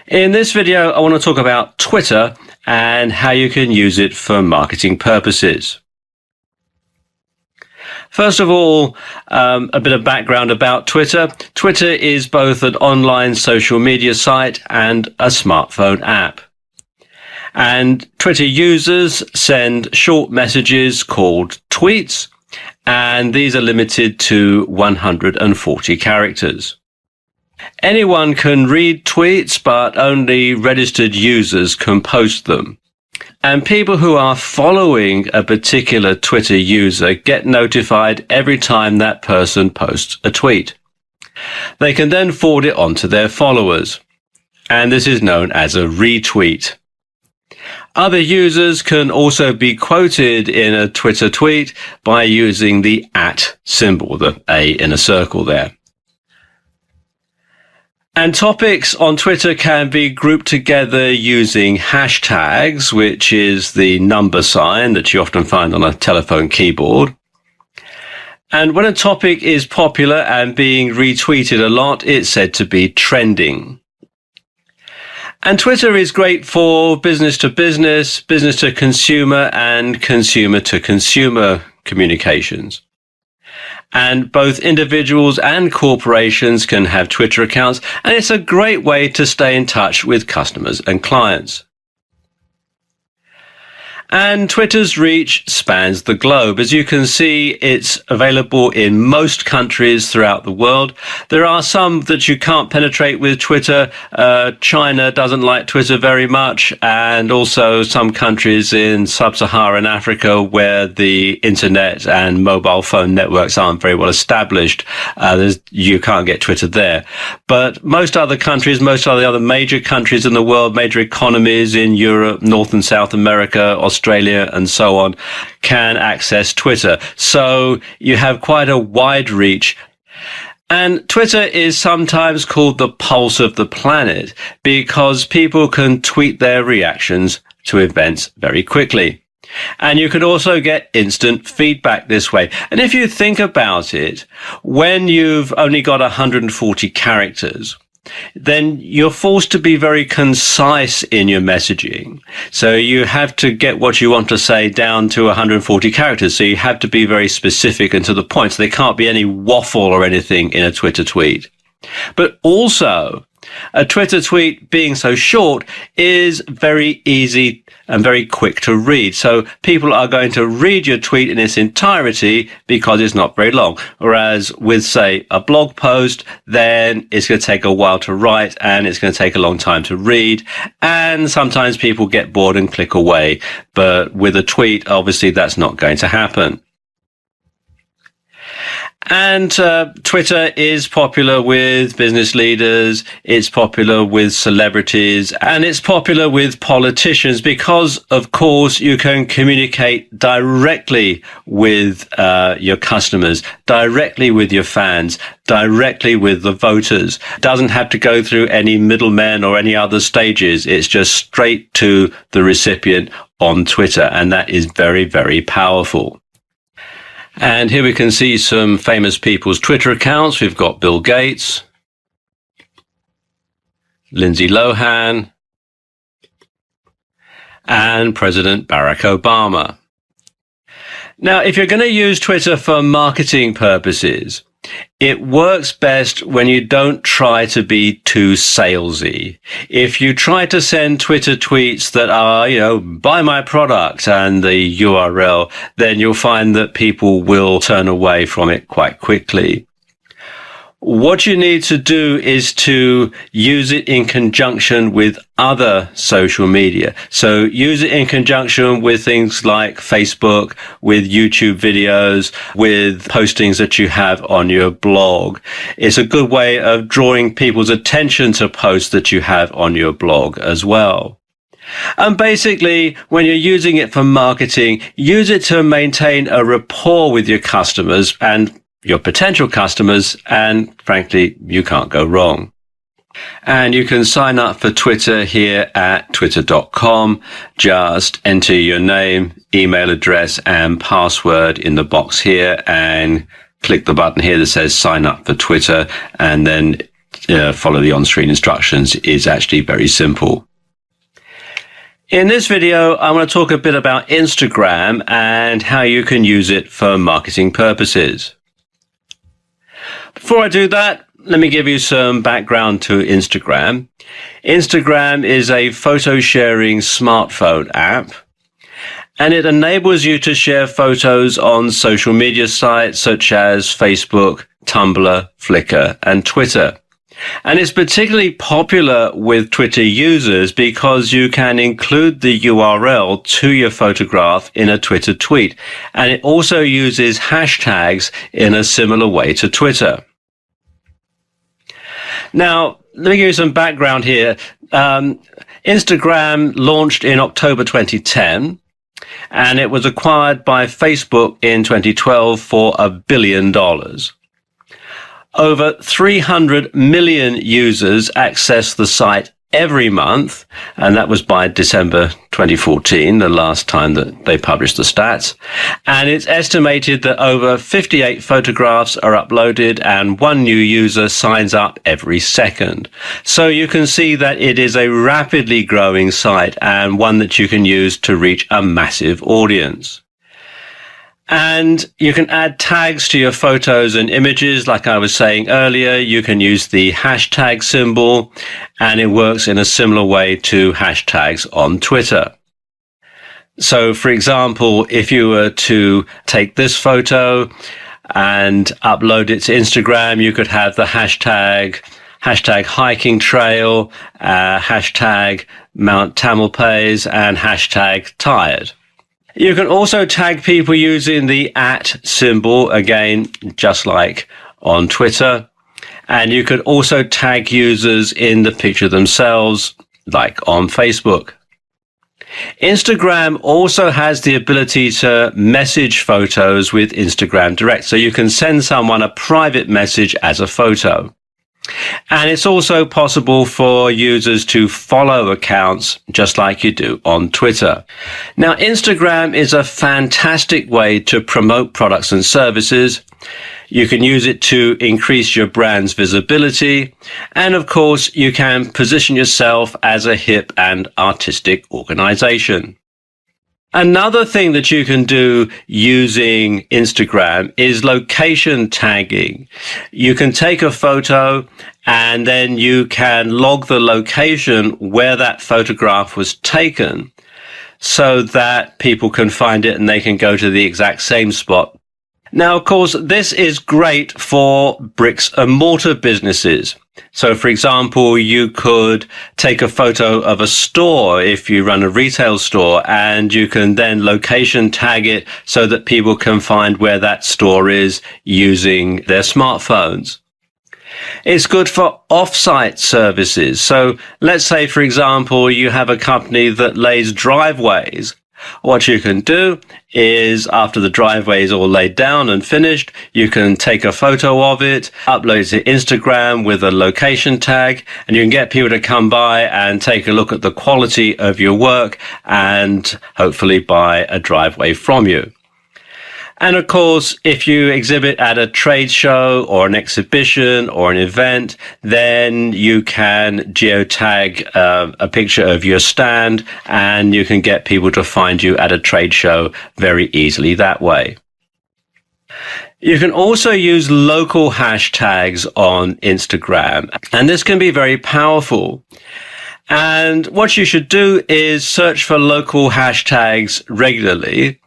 In this video, I want to talk about Twitter and how you can use it for marketing purposes. First of all, a bit of background about Twitter. Twitter is both an online social media site and a smartphone app. And Twitter users send short messages called tweets, and these are limited to 140 characters. Anyone can read tweets, but only registered users can post them. And people who are following a particular Twitter user get notified every time that person posts a tweet. They can then forward it on to their followers, and this is known as a retweet. Other users can also be quoted in a Twitter tweet by using the @ symbol, the A in a circle there. And topics on Twitter can be grouped together using hashtags, which is the number sign that you often find on a telephone keyboard. And when a topic is popular and being retweeted a lot, it's said to be trending. And Twitter is great for business to business, business to consumer, and consumer to consumer communications. And both individuals and corporations can have Twitter accounts, and it's a great way to stay in touch with customers and clients. And Twitter's reach spans the globe. As you can see, it's available in most countries throughout the world. There are some that you can't penetrate with Twitter. China doesn't like Twitter very much, and also some countries in sub-Saharan Africa where the internet and mobile phone networks aren't very well established. You can't get Twitter there. But most other countries, most of the other major countries in the world, major economies in Europe, North and South America, Australia, and so on, can access Twitter. So you have quite a wide reach. And Twitter is sometimes called the pulse of the planet because people can tweet their reactions to events very quickly. And you can also get instant feedback this way. And if you think about it, when you've only got 140 characters, then you're forced to be very concise in your messaging. So you have to get what you want to say down to 140 characters. So you have to be very specific and to the point. So there can't be any waffle or anything in a Twitter tweet. But also, a Twitter tweet being so short is very easy and very quick to read. So people are going to read your tweet in its entirety because it's not very long. Whereas with, say, a blog post, then it's going to take a while to write and it's going to take a long time to read. And sometimes people get bored and click away. But with a tweet, obviously that's not going to happen. And Twitter is popular with business leaders, it's popular with celebrities, and it's popular with politicians because, of course, you can communicate directly with your customers, directly with your fans, directly with the voters. It doesn't have to go through any middlemen or any other stages. It's just straight to the recipient on Twitter, and that is very, very powerful. And here we can see some famous people's Twitter accounts. We've got Bill Gates, Lindsay Lohan, and President Barack Obama. Now, if you're going to use Twitter for marketing purposes, it works best when you don't try to be too salesy. If you try to send Twitter tweets that are, buy my product and the URL, then you'll find that people will turn away from it quite quickly. What you need to do is to use it in conjunction with other social media. So use it in conjunction with things like Facebook, with YouTube videos, with postings that you have on your blog. It's a good way of drawing people's attention to posts that you have on your blog as well. And basically, when you're using it for marketing, use it to maintain a rapport with your customers and your potential customers, and frankly, you can't go wrong. And you can sign up for Twitter here at twitter.com. Just enter your name, email address, and password in the box here, and click the button here that says sign up for Twitter, and then follow the on-screen instructions is actually very simple. In this video, I want to talk a bit about Instagram and how you can use it for marketing purposes. Before I do that, let me give you some background to Instagram. Instagram is a photo sharing smartphone app, and it enables you to share photos on social media sites such as Facebook, Tumblr, Flickr, and Twitter. And it's particularly popular with Twitter users because you can include the URL to your photograph in a Twitter tweet. And it also uses hashtags in a similar way to Twitter. Now, let me give you some background here. Instagram launched in October 2010, and it was acquired by Facebook in 2012 for $1 billion. Over 300 million users access the site every month, and that was by December 2014, the last time that they published the stats. And it's estimated that over 58 photographs are uploaded and one new user signs up every second. So you can see that it is a rapidly growing site and one that you can use to reach a massive audience. And you can add tags to your photos and images. Like I was saying earlier, you can use the hashtag symbol, and it works in a similar way to hashtags on Twitter. So, for example, if you were to take this photo and upload it to Instagram, you could have the hashtag hiking trail, hashtag Mount Tamalpais, and hashtag tired. You can also tag people using the @ symbol, again, just like on Twitter. And you could also tag users in the picture themselves, like on Facebook. Instagram also has the ability to message photos with Instagram Direct. So you can send someone a private message as a photo. And it's also possible for users to follow accounts just like you do on Twitter. Now, Instagram is a fantastic way to promote products and services. You can use it to increase your brand's visibility. And of course, you can position yourself as a hip and artistic organization. Another thing that you can do using Instagram is location tagging. You can take a photo and then you can log the location where that photograph was taken so that people can find it and they can go to the exact same spot. Now, of course, this is great for bricks and mortar businesses. So, for example, you could take a photo of a store if you run a retail store, and you can then location tag it so that people can find where that store is using their smartphones. It's good for off-site services. So let's say, for example, you have a company that lays driveways. What you can do is, after the driveway is all laid down and finished, you can take a photo of it, upload it to Instagram with a location tag, and you can get people to come by and take a look at the quality of your work and hopefully buy a driveway from you. And of course, if you exhibit at a trade show or an exhibition or an event, then you can geotag a picture of your stand, and you can get people to find you at a trade show very easily that way. You can also use local hashtags on Instagram, and this can be very powerful. And what you should do is search for local hashtags regularly,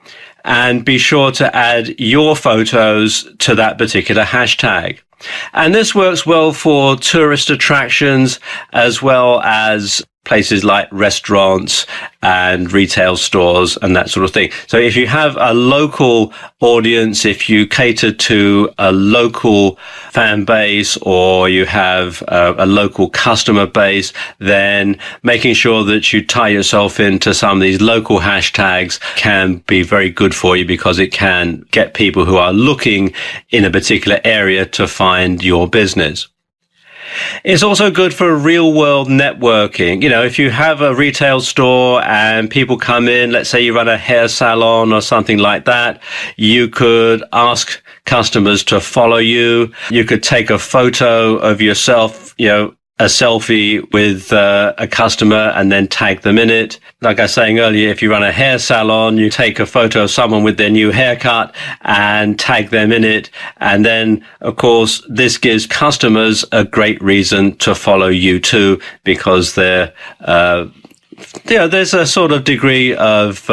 and be sure to add your photos to that particular hashtag. And this works well for tourist attractions as well as places like restaurants and retail stores and that sort of thing. So if you have a local audience, if you cater to a local fan base or you have a local customer base, then making sure that you tie yourself into some of these local hashtags can be very good for you, because it can get people who are looking in a particular area to find your business. It's also good for real world networking. You know, if you have a retail store and people come in, let's say you run a hair salon or something like that, you could ask customers to follow you. You could take a photo of yourself, a selfie with a customer and then tag them in it. Like I was saying earlier, if you run a hair salon, you take a photo of someone with their new haircut and tag them in it. And then, of course, this gives customers a great reason to follow you too, because there's a sort of degree of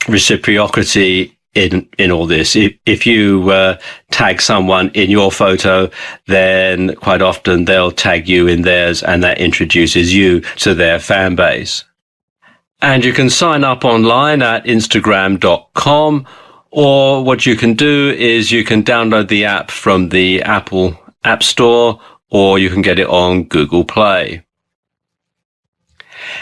reciprocity in all this. If you tag someone in your photo, then quite often they'll tag you in theirs, and that introduces you to their fan base. And you can sign up online at Instagram.com, or what you can do is you can download the app from the Apple App Store, or you can get it on Google Play.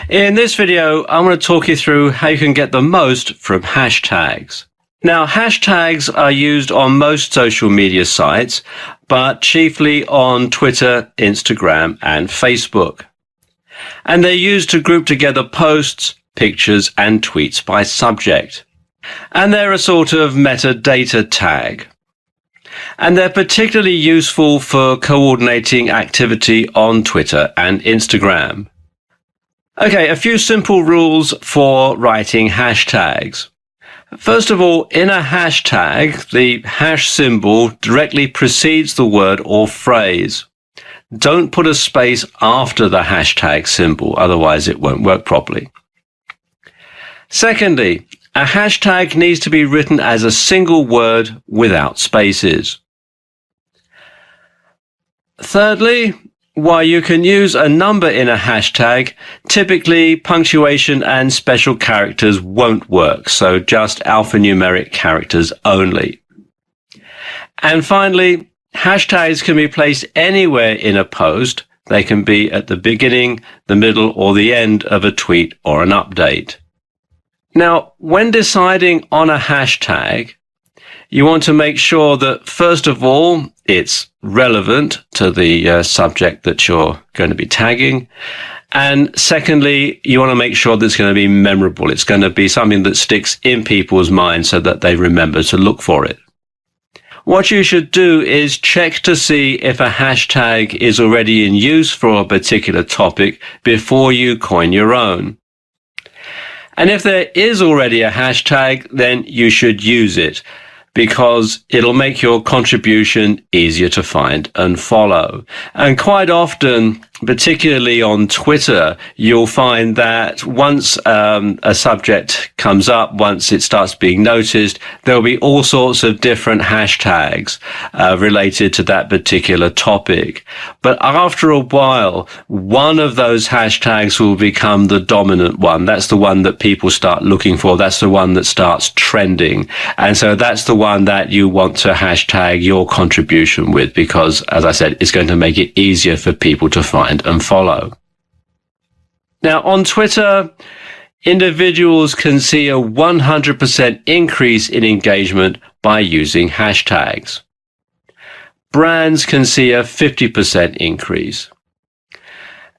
In this video, I'm going to talk you through how you can get the most from hashtags. Now, hashtags are used on most social media sites, but chiefly on Twitter, Instagram, and Facebook. And they're used to group together posts, pictures, and tweets by subject. And they're a sort of metadata tag. And they're particularly useful for coordinating activity on Twitter and Instagram. Okay, a few simple rules for writing hashtags. First of all, in a hashtag, the hash symbol directly precedes the word or phrase. Don't put a space after the hashtag symbol, otherwise it won't work properly. Secondly, a hashtag needs to be written as a single word without spaces. Thirdly, while you can use a number in a hashtag, typically punctuation and special characters won't work, so just alphanumeric characters only. And finally, hashtags can be placed anywhere in a post. They can be at the beginning, the middle, or the end of a tweet or an update. Now, when deciding on a hashtag, you want to make sure that, first of all, it's relevant to the subject that you're going to be tagging. And secondly, you want to make sure that it's going to be memorable. It's going to be something that sticks in people's minds so that they remember to look for it. What you should do is check to see if a hashtag is already in use for a particular topic before you coin your own. And if there is already a hashtag, then you should use it, because it'll make your contribution easier to find and follow. And quite often, particularly on Twitter, you'll find that once a subject comes up, once it starts being noticed, there'll be all sorts of different hashtags related to that particular topic. But after a while, one of those hashtags will become the dominant one. That's the one that people start looking for. That's the one that starts trending. And so that's the one that you want to hashtag your contribution with, because, as I said, it's going to make it easier for people to find and follow. Now, on Twitter, individuals can see a 100% increase in engagement by using hashtags. Brands can see a 50% increase.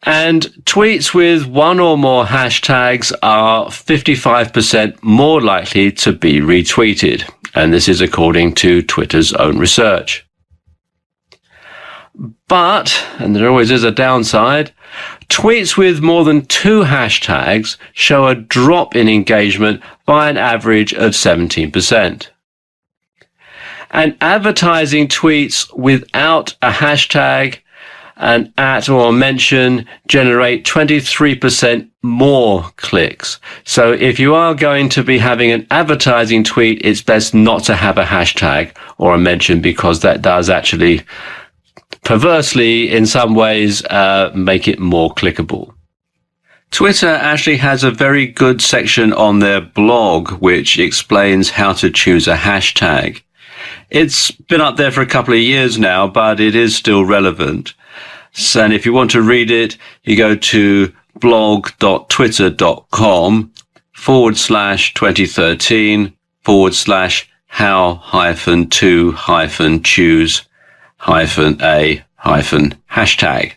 And tweets with one or more hashtags are 55% more likely to be retweeted. And this is according to Twitter's own research. But, and there always is a downside, tweets with more than 2 hashtags show a drop in engagement by an average of 17%. And advertising tweets without a hashtag, an at or a mention, generate 23% more clicks. So if you are going to be having an advertising tweet, it's best not to have a hashtag or a mention, because that does actually perversely, in some ways, make it more clickable. Twitter actually has a very good section on their blog which explains how to choose a hashtag. It's been up there for a couple of years now, but it is still relevant. So, and if you want to read it, you go to blog.twitter.com/2013/how-to-choose-a-hashtag.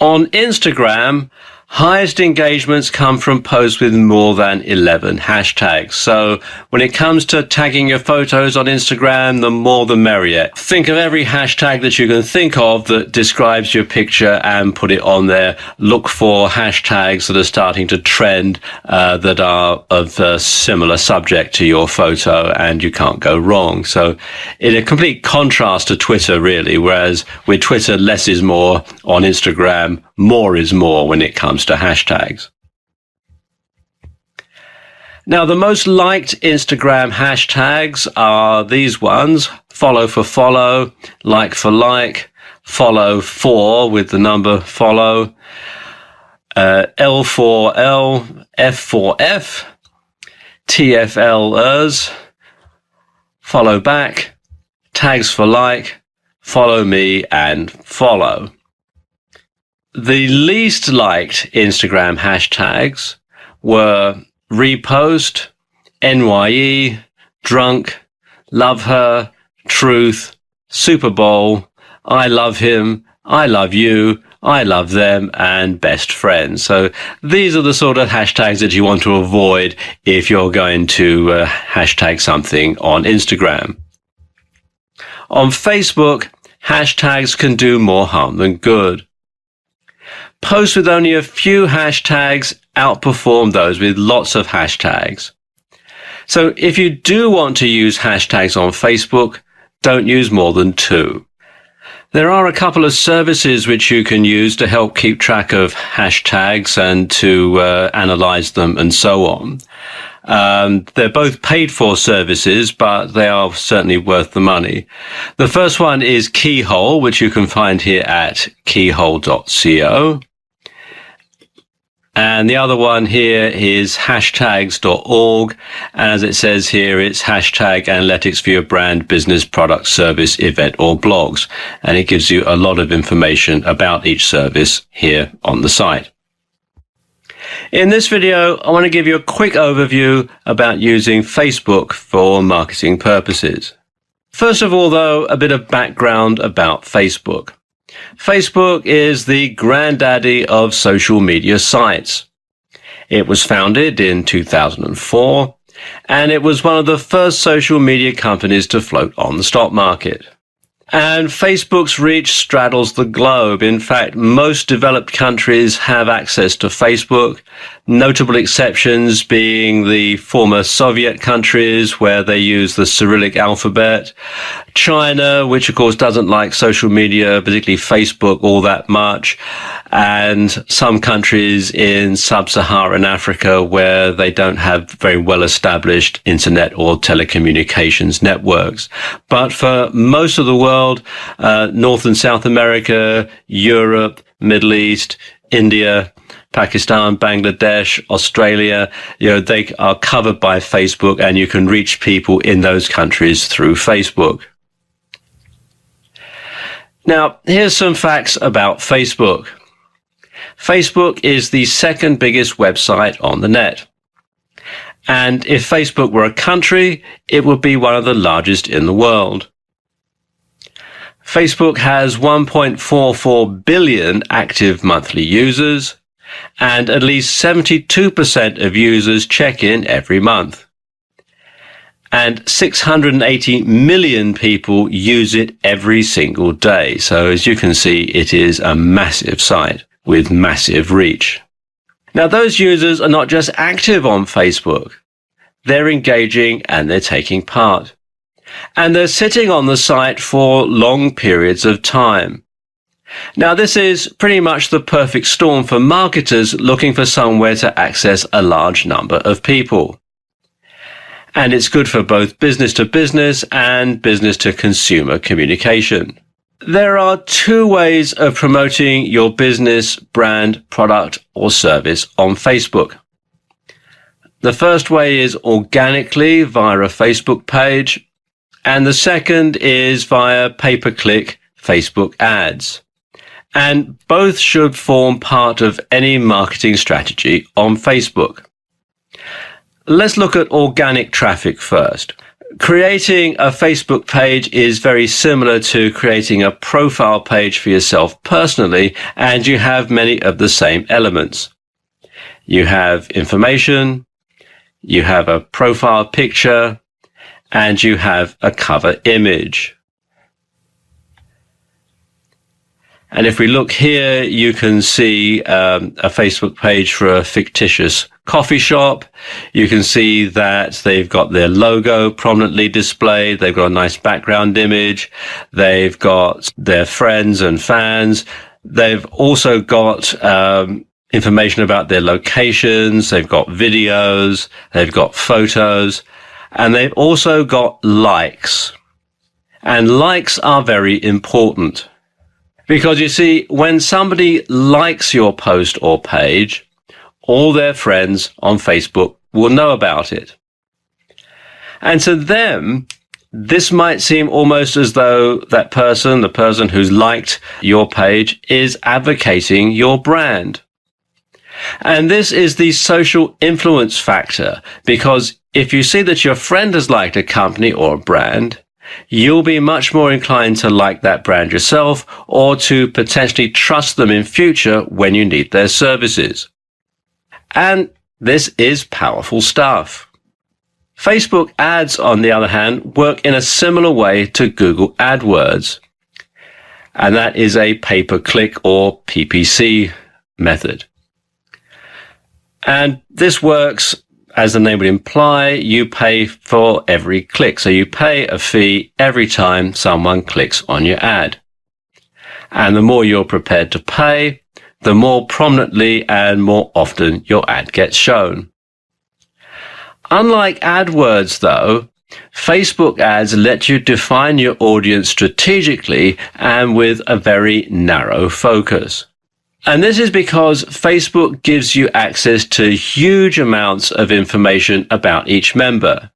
On Instagram, Highest engagements come from posts with more than 11 hashtags. So when it comes to tagging your photos on Instagram, the more the merrier. Think of every hashtag that you can think of that describes your picture and put it on there. Look for hashtags that are starting to trend that are of a similar subject to your photo, and you can't go wrong. So in a complete contrast to Twitter, really, whereas with Twitter, less is more. On Instagram, more is more when it comes to hashtags. Now, the most liked Instagram hashtags are these ones: follow for follow, like for like, follow for with the number follow, L for L, F for F, TFLers, follow back, tags for like, follow me, and follow. The least liked Instagram hashtags were repost, NYE, drunk, love her, truth, Super Bowl, I love him, I love you, I love them, and best friends. So these are the sort of hashtags that you want to avoid if you're going to hashtag something on Instagram. On Facebook, hashtags can do more harm than good. Posts with only a few hashtags outperform those with lots of hashtags. So if you do want to use hashtags on Facebook, don't use more than 2. There are a couple of services which you can use to help keep track of hashtags and to analyze them and so on. They're both paid for services, but they are certainly worth the money. The first one is Keyhole, which you can find here at keyhole.co. And the other one here is hashtags.org. And as it says here, it's hashtag analytics for your brand, business, product, service, event, or blogs. And it gives you a lot of information about each service here on the site. In this video, I want to give you a quick overview about using Facebook for marketing purposes. First of all, though, a bit of background about Facebook. Facebook is the granddaddy of social media sites. It was founded in 2004, and it was one of the first social media companies to float on the stock market. And Facebook's reach straddles the globe. In fact, most developed countries have access to Facebook, notable exceptions being the former Soviet countries where they use the Cyrillic alphabet, China, which of course doesn't like social media, particularly Facebook, all that much, and some countries in sub-Saharan Africa where they don't have very well-established internet or telecommunications networks. But for most of the world, North and South America, Europe, Middle East, India, Pakistan, Bangladesh, Australia, they are covered by Facebook, and you can reach people in those countries through Facebook. Now, here's some facts about Facebook. Facebook is the second biggest website on the net. And if Facebook were a country, it would be one of the largest in the world. Facebook has 1.44 billion active monthly users, and at least 72% of users check in every month. And 680 million people use it every single day. So as you can see, it is a massive site with massive reach. Now, those users are not just active on Facebook. They're engaging and they're taking part. And they're sitting on the site for long periods of time. Now, this is pretty much the perfect storm for marketers looking for somewhere to access a large number of people. And it's good for both business to business and business to consumer communication. There are 2 ways of promoting your business, brand, product, or service on Facebook. The first way is organically via a Facebook page, and the second is via pay-per-click Facebook ads. And both should form part of any marketing strategy on Facebook. Let's look at organic traffic first. Creating a Facebook page is very similar to creating a profile page for yourself personally, and you have many of the same elements. You have information, you have a profile picture, and you have a cover image. And if we look here, you can see a Facebook page for a fictitious coffee shop. You can see that they've got their logo prominently displayed. They've got a nice background image. They've got their friends and fans. They've also got information about their locations. They've got videos. They've got photos. And they've also got likes. And likes are very important. Because you see, when somebody likes your post or page, all their friends on Facebook will know about it. And to them, this might seem almost as though that person, the person who's liked your page, is advocating your brand. And this is the social influence factor, because if you see that your friend has liked a company or a brand, you'll be much more inclined to like that brand yourself or to potentially trust them in future when you need their services. And this is powerful stuff. Facebook ads, on the other hand, work in a similar way to Google AdWords. And that is a pay-per-click or PPC method. And this works, as the name would imply, you pay for every click. So you pay a fee every time someone clicks on your ad. And the more you're prepared to pay, the more prominently and more often your ad gets shown. Unlike AdWords, though, Facebook ads let you define your audience strategically and with a very narrow focus. And this is because Facebook gives you access to huge amounts of information about each member.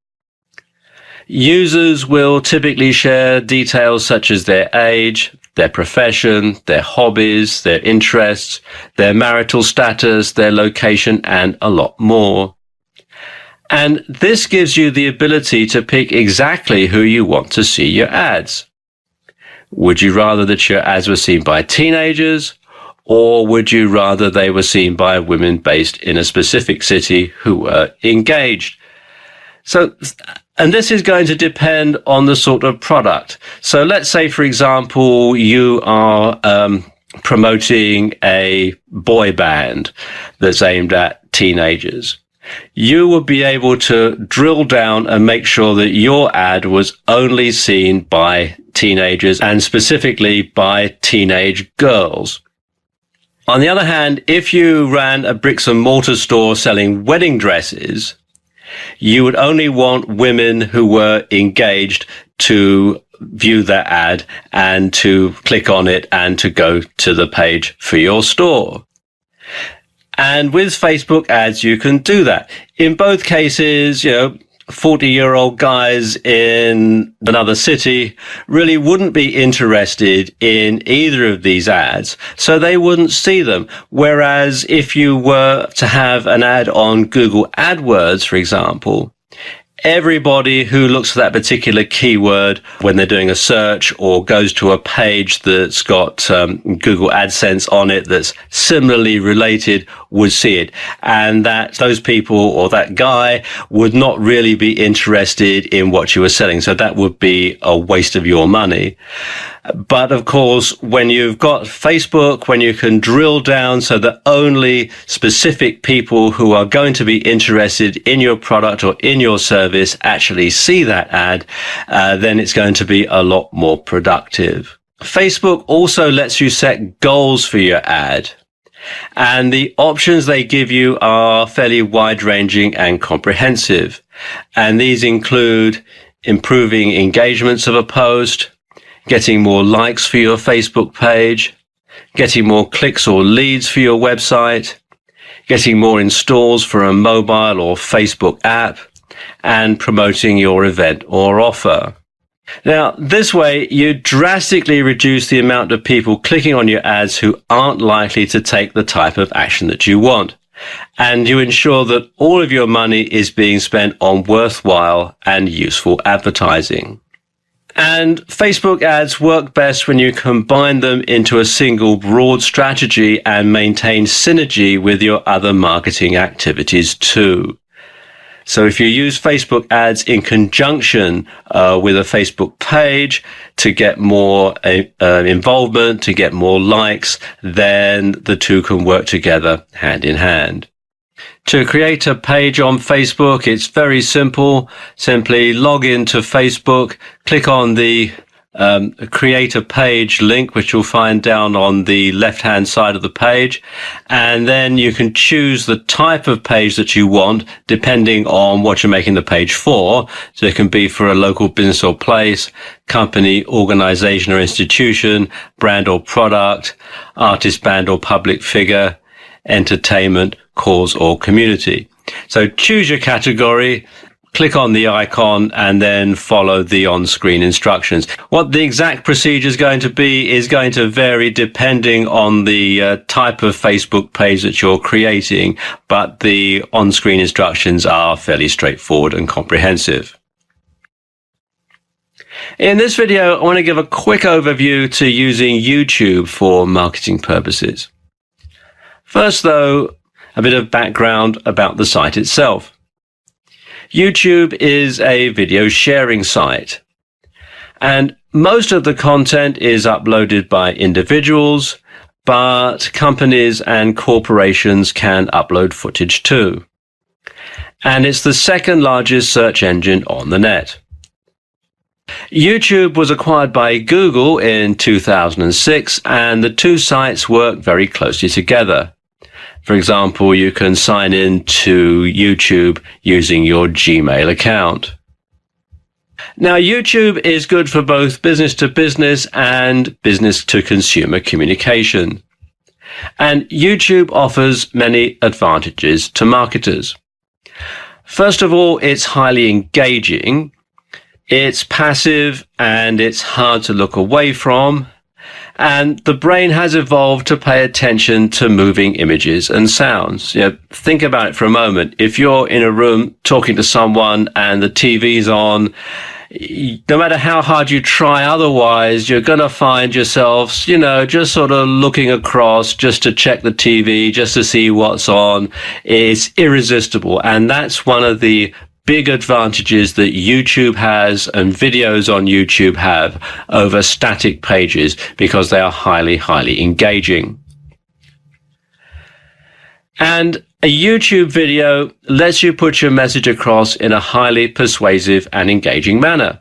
Users will typically share details such as their age, their profession, their hobbies, their interests, their marital status, their location, and a lot more. And this gives you the ability to pick exactly who you want to see your ads. Would you rather that your ads were seen by teenagers? Or would you rather they were seen by women based in a specific city who were engaged? So, and this is going to depend on the sort of product. So let's say, for example, you are promoting a boy band that's aimed at teenagers. You would be able to drill down and make sure that your ad was only seen by teenagers and specifically by teenage girls. On the other hand, if you ran a bricks and mortar store selling wedding dresses, you would only want women who were engaged to view that ad and to click on it and to go to the page for your store. And with Facebook ads, you can do that. In both cases, 40-year-old guys in another city really wouldn't be interested in either of these ads, so they wouldn't see them. Whereas if you were to have an ad on Google AdWords, for example, everybody who looks for that particular keyword when they're doing a search or goes to a page that's got Google AdSense on it that's similarly related would see it. And that those people or that guy would not really be interested in what you were selling. So that would be a waste of your money. But of course, when you've got Facebook, when you can drill down so that only specific people who are going to be interested in your product or in your service actually see that ad, then it's going to be a lot more productive. Facebook also lets you set goals for your ad. And the options they give you are fairly wide-ranging and comprehensive. And these include improving engagements of a post, getting more likes for your Facebook page, getting more clicks or leads for your website, getting more installs for a mobile or Facebook app, and promoting your event or offer. Now, this way, you drastically reduce the amount of people clicking on your ads who aren't likely to take the type of action that you want. And you ensure that all of your money is being spent on worthwhile and useful advertising. And Facebook ads work best when you combine them into a single broad strategy and maintain synergy with your other marketing activities too. So if you use Facebook ads in conjunction with a Facebook page to get more involvement, to get more likes, then the two can work together hand in hand. To create a page on Facebook, it's very simple. Simply log into Facebook, click on the create a page link, which you'll find down on the left-hand side of the page. And then you can choose the type of page that you want, depending on what you're making the page for. So it can be for a local business or place, company, organization or institution, brand or product, artist, band or public figure, entertainment, cause or community. So choose your category, click on the icon, and then follow the on-screen instructions. What the exact procedure is going to vary depending on the type of Facebook page that you're creating, but the on-screen instructions are fairly straightforward and comprehensive. In this video, I want to give a quick overview to using YouTube for marketing purposes. First, though, a bit of background about the site itself. YouTube is a video sharing site, and most of the content is uploaded by individuals, but companies and corporations can upload footage too. And it's the second largest search engine on the net. YouTube was acquired by Google in 2006, and the two sites work very closely together. For example, you can sign in to YouTube using your Gmail account. Now, YouTube is good for both business to business and business to consumer communication. And YouTube offers many advantages to marketers. First of all, it's highly engaging. It's passive and it's hard to look away from. And the brain has evolved to pay attention to moving images and sounds. Think about it for a moment. If you're in a room talking to someone and the TV's on, no matter how hard you try otherwise, you're going to find yourselves, just sort of looking across just to check the TV, just to see what's on. It's irresistible. And that's one of the big advantages that YouTube has and videos on YouTube have over static pages, because they are highly, highly engaging. And a YouTube video lets you put your message across in a highly persuasive and engaging manner.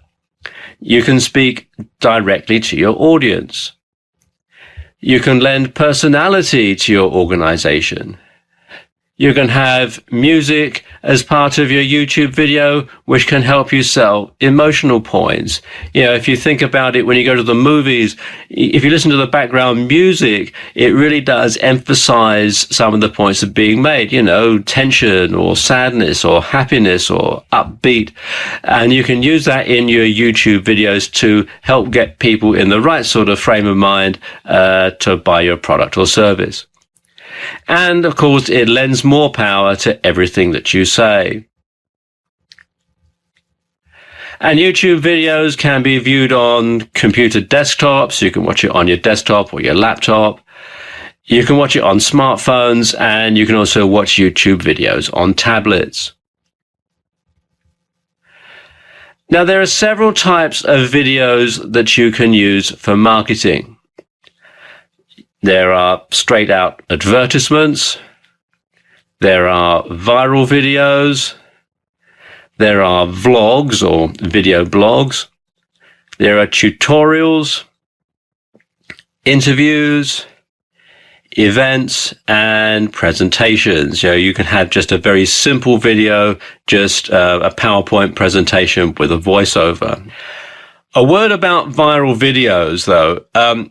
You can speak directly to your audience. You can lend personality to your organization. You can have music as part of your YouTube video, which can help you sell emotional points. If you think about it, when you go to the movies, if you listen to the background music, it really does emphasize some of the points that are being made, tension or sadness or happiness or upbeat. And you can use that in your YouTube videos to help get people in the right sort of frame of mind to buy your product or service. And of course, it lends more power to everything that you say. And YouTube videos can be viewed on computer desktops. You can watch it on your desktop or your laptop. You can watch it on smartphones, and you can also watch YouTube videos on tablets. Now, there are several types of videos that you can use for marketing. There are straight out advertisements. There are viral videos. There are vlogs or video blogs. There are tutorials, interviews, events, and presentations. You can have just a very simple video, just a PowerPoint presentation with a voiceover. A word about viral videos, though.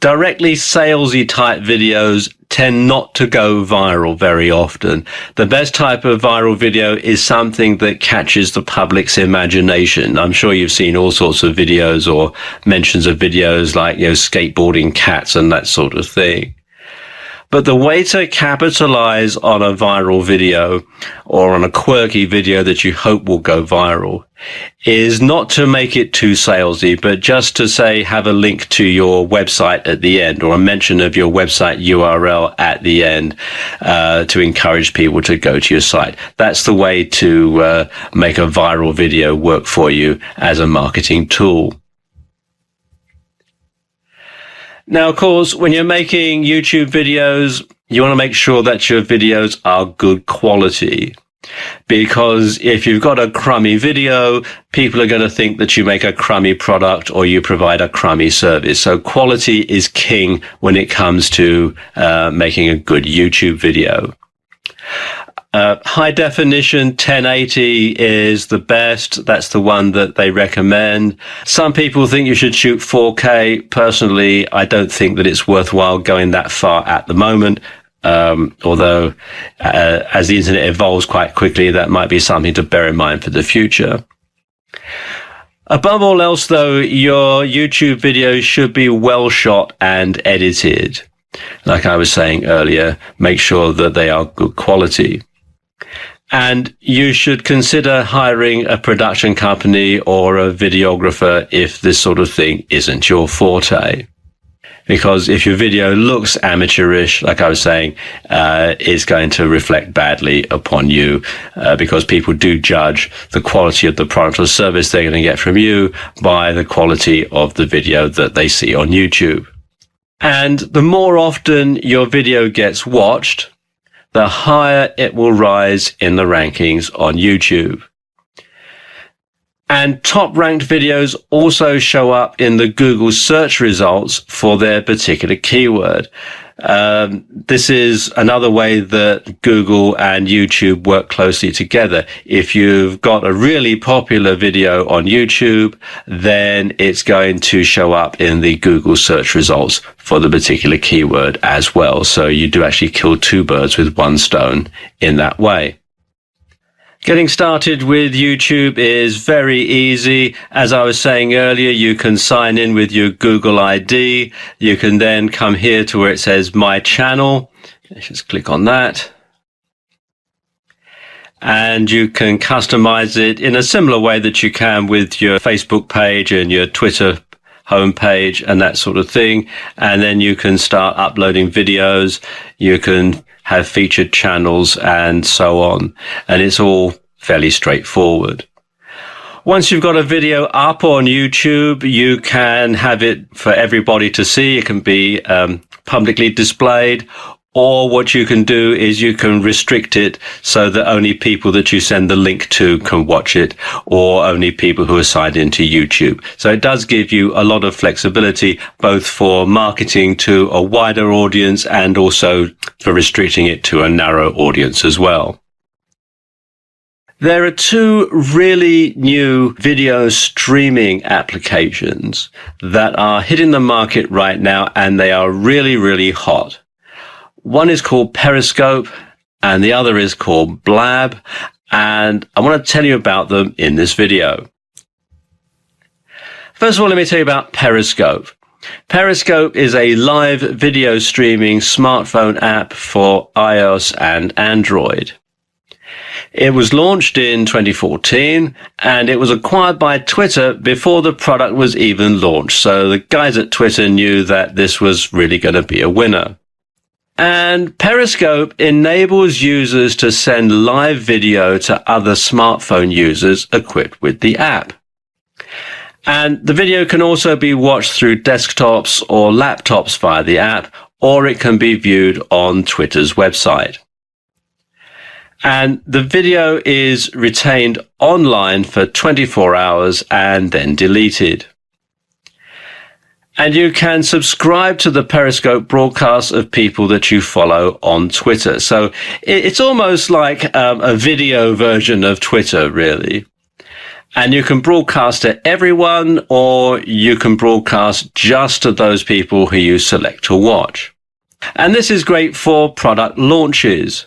Directly salesy type videos tend not to go viral very often. The best type of viral video is something that catches the public's imagination. I'm sure you've seen all sorts of videos or mentions of videos like, skateboarding cats and that sort of thing. But the way to capitalize on a viral video or on a quirky video that you hope will go viral is not to make it too salesy, but just to say, have a link to your website at the end or a mention of your website URL at the end, to encourage people to go to your site. That's the way to make a viral video work for you as a marketing tool. Now, of course, when you're making YouTube videos, you want to make sure that your videos are good quality. Because if you've got a crummy video, people are going to think that you make a crummy product or you provide a crummy service. So quality is king when it comes to making a good YouTube video. High definition 1080 is the best. That's the one that they recommend. Some people think you should shoot 4K. Personally, I don't think that it's worthwhile going that far at the moment. Although as the internet evolves quite quickly, that might be something to bear in mind for the future. Above all else, though, your YouTube videos should be well shot and edited. Like I was saying earlier, make sure that they are good quality. And you should consider hiring a production company or a videographer if this sort of thing isn't your forte. Because if your video looks amateurish, like I was saying, it's going to reflect badly upon you, because people do judge the quality of the product or service they're going to get from you by the quality of the video that they see on YouTube. And the more often your video gets watched, the higher it will rise in the rankings on YouTube. And top-ranked videos also show up in the Google search results for their particular keyword. This is another way that Google and YouTube work closely together. If you've got a really popular video on YouTube, then it's going to show up in the Google search results for the particular keyword as well. So you do actually kill two birds with one stone in that way. Getting started with YouTube is very easy. As I was saying earlier, you can sign in with your Google ID. You can then come here to where it says My Channel. Let's just click on that. And you can customize it in a similar way that you can with your Facebook page and your Twitter homepage and that sort of thing. And then you can start uploading videos. You can have featured channels and so on. And it's all fairly straightforward. Once you've got a video up on YouTube, you can have it for everybody to see. It can be publicly displayed, or what you can do is you can restrict it so that only people that you send the link to can watch it, or only people who are signed into YouTube. So it does give you a lot of flexibility, both for marketing to a wider audience and also for restricting it to a narrow audience as well. There are two really new video streaming applications that are hitting the market right now, and they are really, really hot. One is called Periscope and the other is called Blab, and I want to tell you about them in this video. First of all, let me tell you about Periscope. Periscope is a live video streaming smartphone app for iOS and Android. It was launched in 2014 and it was acquired by Twitter before the product was even launched. So the guys at Twitter knew that this was really going to be a winner. And Periscope enables users to send live video to other smartphone users equipped with the app. And the video can also be watched through desktops or laptops via the app, or it can be viewed on Twitter's website. And the video is retained online for 24 hours and then deleted. And you can subscribe to the Periscope broadcasts of people that you follow on Twitter. So it's almost like a video version of Twitter, really. And you can broadcast to everyone, or you can broadcast just to those people who you select to watch. And this is great for product launches.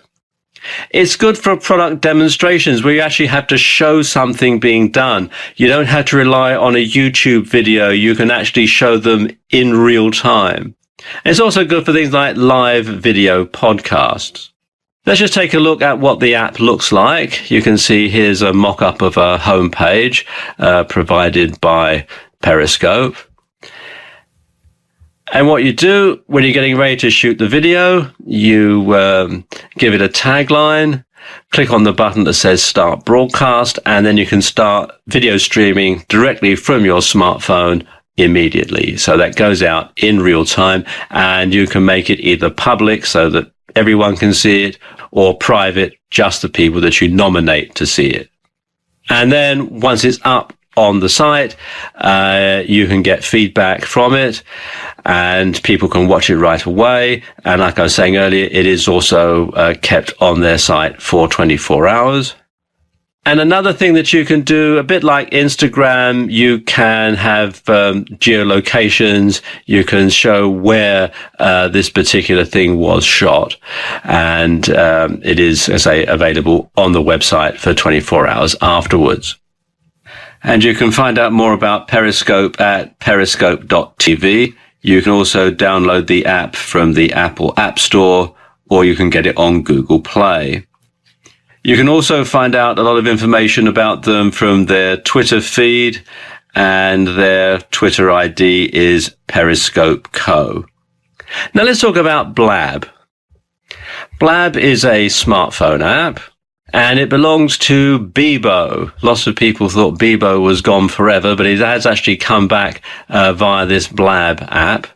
It's good for product demonstrations where you actually have to show something being done. You don't have to rely on a YouTube video. You can actually show them in real time. It's also good for things like live video podcasts. Let's just take a look at what the app looks like. You can see here's a mock-up of a homepage provided by Periscope. And what you do when you're getting ready to shoot the video, you give it a tagline, click on the button that says Start Broadcast, and then you can start video streaming directly from your smartphone immediately. So that goes out in real time, and you can make it either public so that everyone can see it, or private, just the people that you nominate to see it. And then once it's up on the site, you can get feedback from it, and people can watch it right away. And like I was saying earlier, it is also kept on their site for 24 hours. And another thing that you can do, a bit like Instagram, you can have geolocations. You can show where this particular thing was shot. And it is, as I say, available on the website for 24 hours afterwards. And you can find out more about Periscope at periscope.tv. You can also download the app from the Apple App Store, or you can get it on Google Play. You can also find out a lot of information about them from their Twitter feed, and their Twitter ID is Periscope Co. Now let's talk about Blab. Blab is a smartphone app, and it belongs to Bebo. Lots of people thought Bebo was gone forever, but it has actually come back via this Blab app.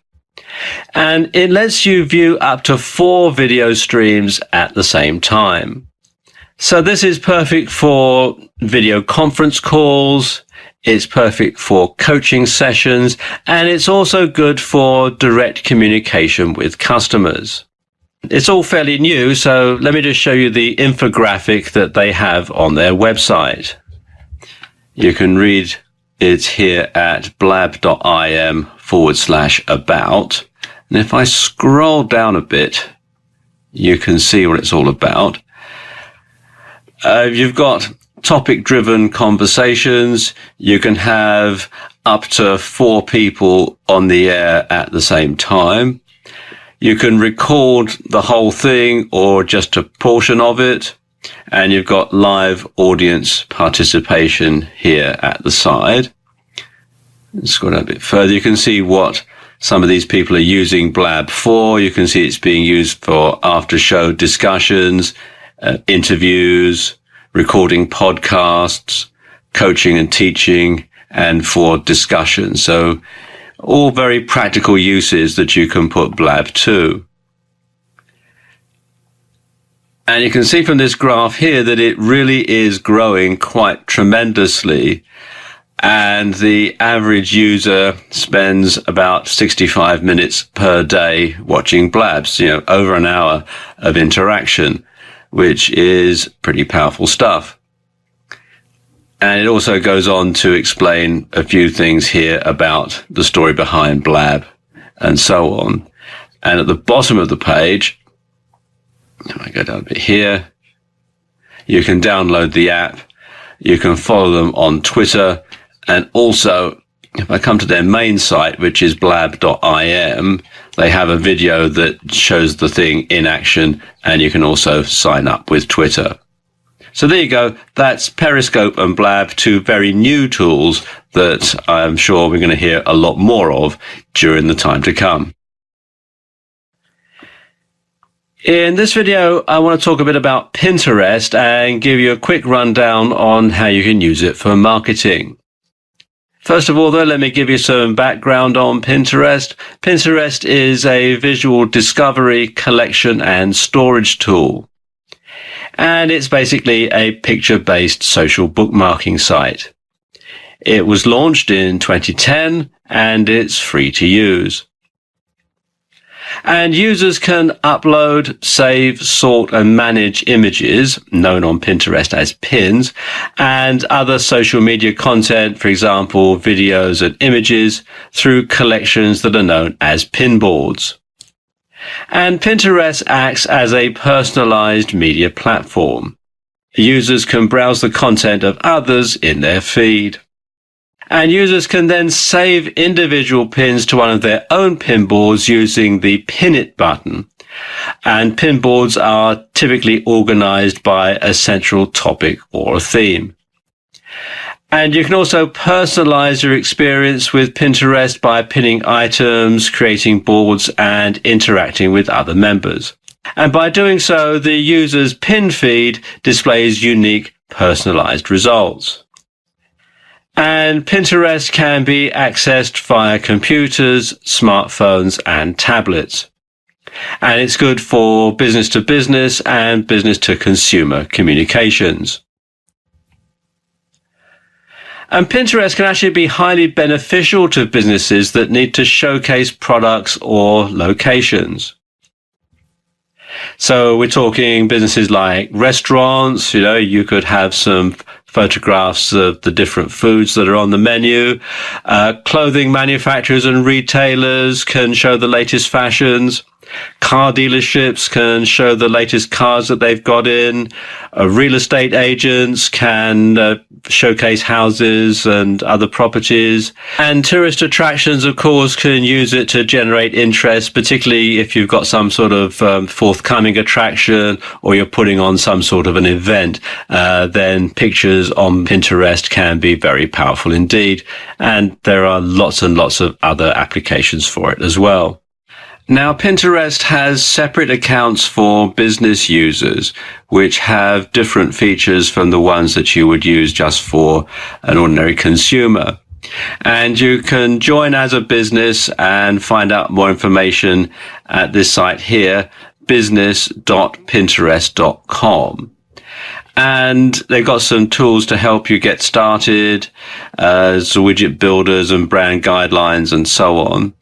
And it lets you view up to 4 video streams at the same time. So this is perfect for video conference calls, it's perfect for coaching sessions, and it's also good for direct communication with customers. It's all fairly new, so let me just show you the infographic that they have on their website. You can read it here at blab.im/about. And if I scroll down a bit, you can see what it's all about. You've got topic-driven conversations. You can have up to 4 people on the air at the same time. You can record the whole thing or just a portion of it. And you've got live audience participation here at the side. Let's go down a bit further. You can see what some of these people are using Blab for. You can see it's being used for after-show discussions, interviews, recording podcasts, coaching and teaching, and for discussion. So all very practical uses that you can put Blab to. And you can see from this graph here that it really is growing quite tremendously. And the average user spends about 65 minutes per day watching Blabs, over an hour of interaction, which is pretty powerful stuff. And it also goes on to explain a few things here about the story behind Blab and so on. And at the bottom of the page, if I go down a bit here, you can download the app, you can follow them on Twitter, and also, if I come to their main site, which is blab.im, they have a video that shows the thing in action, and you can also sign up with Twitter. So there you go. That's Periscope and Blab, 2 very new tools that I'm sure we're going to hear a lot more of during the time to come. In this video, I want to talk a bit about Pinterest and give you a quick rundown on how you can use it for marketing. First of all, though, let me give you some background on Pinterest. Pinterest is a visual discovery, collection, and storage tool. And it's basically a picture-based social bookmarking site. It was launched in 2010, and it's free to use. And users can upload, save, sort, and manage images, known on Pinterest as pins, and other social media content, for example, videos and images, through collections that are known as pinboards. And Pinterest acts as a personalized media platform. Users can browse the content of others in their feed. And users can then save individual pins to one of their own pin boards using the Pin It button. And pin boards are typically organized by a central topic or a theme. And you can also personalize your experience with Pinterest by pinning items, creating boards, and interacting with other members. And by doing so, the user's pin feed displays unique personalized results. And Pinterest can be accessed via computers, smartphones, and tablets. And it's good for business to business and business to consumer communications. And Pinterest can actually be highly beneficial to businesses that need to showcase products or locations. So we're talking businesses like restaurants. You could have some photographs of the different foods that are on the menu. Clothing manufacturers and retailers can show the latest fashions. Car dealerships can show the latest cars that they've got in. Real estate agents can showcase houses and other properties. And tourist attractions, of course, can use it to generate interest, particularly if you've got some sort of forthcoming attraction or you're putting on some sort of an event. Then pictures on Pinterest can be very powerful indeed. And there are lots and lots of other applications for it as well. Now, Pinterest has separate accounts for business users, which have different features from the ones that you would use just for an ordinary consumer. And you can join as a business and find out more information at this site here, business.pinterest.com. And they've got some tools to help you get started, so widget builders and brand guidelines and so on.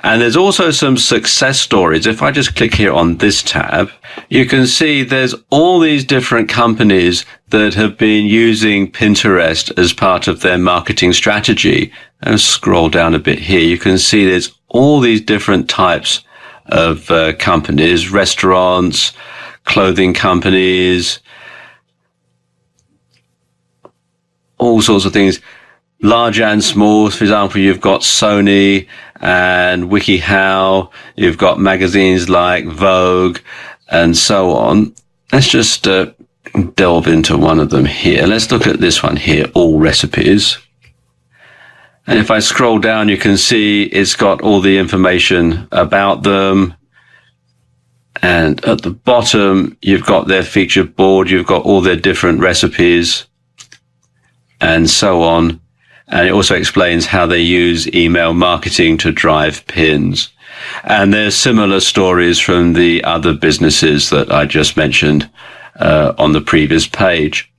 And there's also some success stories. If I just click here on this tab, you can see there's all these different companies that have been using Pinterest as part of their marketing strategy. And scroll down a bit here. You can see there's all these different types of companies, restaurants, clothing companies, all sorts of things. Large and small. For example, you've got Sony and WikiHow. You've got magazines like Vogue and so on. Let's just delve into one of them here. Let's look at this one here, All Recipes. And if I scroll down, you can see it's got all the information about them. And at the bottom, you've got their featured board. You've got all their different recipes and so on. And it also explains how they use email marketing to drive pins. And there's similar stories from the other businesses that I just mentioned on the previous page.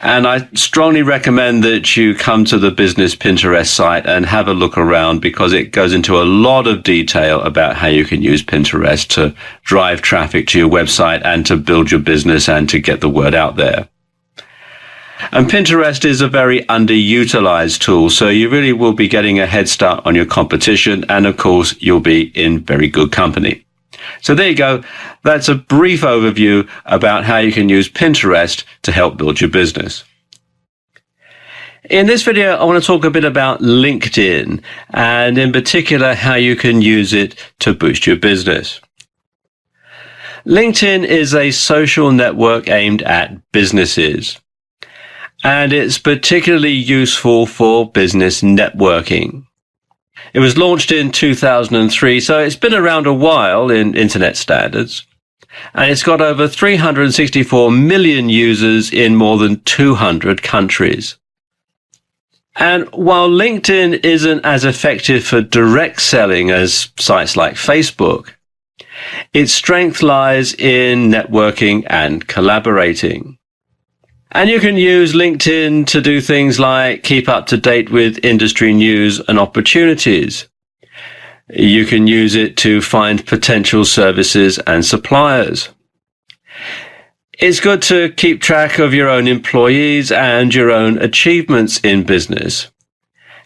And I strongly recommend that you come to the Business Pinterest site and have a look around, because it goes into a lot of detail about how you can use Pinterest to drive traffic to your website and to build your business and to get the word out there. And Pinterest is a very underutilized tool, so you really will be getting a head start on your competition, and of course, you'll be in very good company. So there you go. That's a brief overview about how you can use Pinterest to help build your business. In this video, I want to talk a bit about LinkedIn, and in particular, how you can use it to boost your business. LinkedIn is a social network aimed at businesses. And it's particularly useful for business networking. It was launched in 2003, so it's been around a while in internet standards. And it's got over 364 million users in more than 200 countries. And while LinkedIn isn't as effective for direct selling as sites like Facebook, its strength lies in networking and collaborating. And you can use LinkedIn to do things like keep up to date with industry news and opportunities. You can use it to find potential services and suppliers. It's good to keep track of your own employees and your own achievements in business.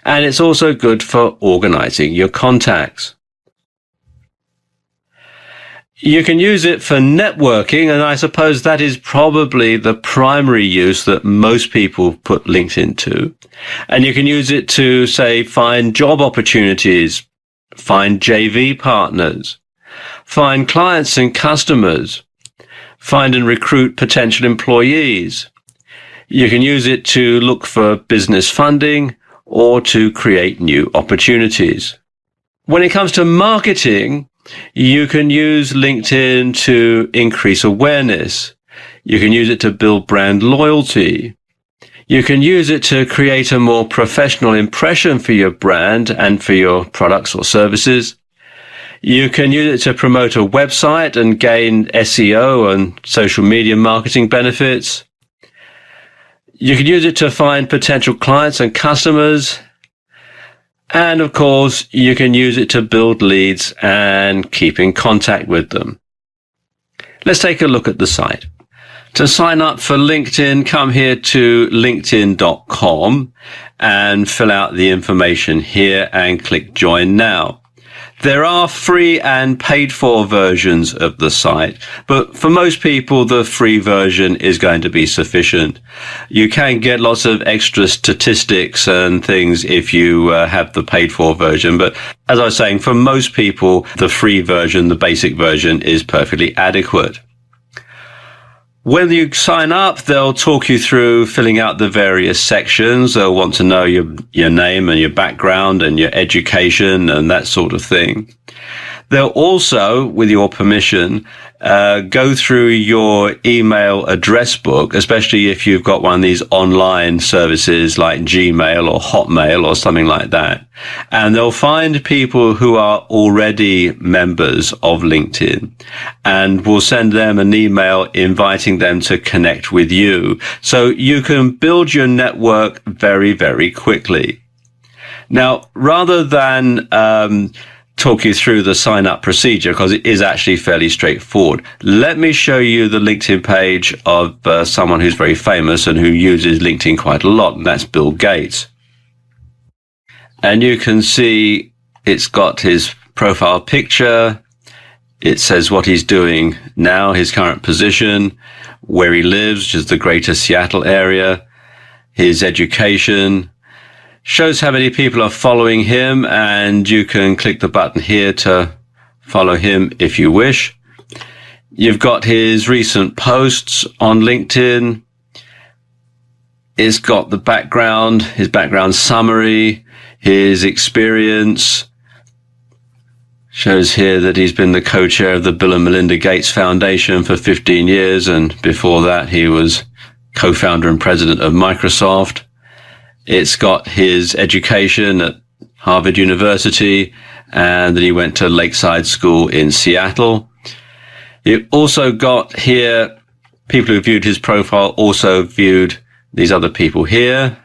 And it's also good for organizing your contacts. You can use it for networking, and I suppose that is probably the primary use that most people put LinkedIn to. And you can use it to, say, find job opportunities, find JV partners, find clients and customers, find and recruit potential employees. You can use it to look for business funding or to create new opportunities. When it comes to marketing, you can use LinkedIn to increase awareness. You can use it to build brand loyalty. You can use it to create a more professional impression for your brand and for your products or services. You can use it to promote a website and gain SEO and social media marketing benefits. You can use it to find potential clients and customers. And of course, you can use it to build leads and keep in contact with them. Let's take a look at the site. To sign up for LinkedIn, come here to linkedin.com and fill out the information here and click Join Now. There are free and paid for versions of the site, but for most people, the free version is going to be sufficient. You can get lots of extra statistics and things if you have the paid for version, but as I was saying, for most people, the free version, the basic version, is perfectly adequate. When you sign up, they'll talk you through filling out the various sections. They'll want to know your name and your background and your education and that sort of thing. They'll also, with your permission, go through your email address book, especially if you've got one of these online services like Gmail or Hotmail or something like that. And they'll find people who are already members of LinkedIn and will send them an email inviting them to connect with you. So you can build your network very, very quickly. Now, rather than talk you through the sign-up procedure, because it is actually fairly straightforward, let me show you the LinkedIn page of someone who's very famous and who uses LinkedIn quite a lot, and that's Bill Gates. And you can see it's got his profile picture. It says what he's doing now, his current position, where he lives, which is the greater Seattle area, his education, shows how many people are following him, and you can click the button here to follow him if you wish. You've got his recent posts on LinkedIn. It's got the background, his background summary, his experience. Shows here that he's been the co-chair of the Bill and Melinda Gates Foundation for 15 years, and before that he was co-founder and president of Microsoft. It's got his education at Harvard University, and then he went to Lakeside School in Seattle. You've also got here people who viewed his profile also viewed these other people here.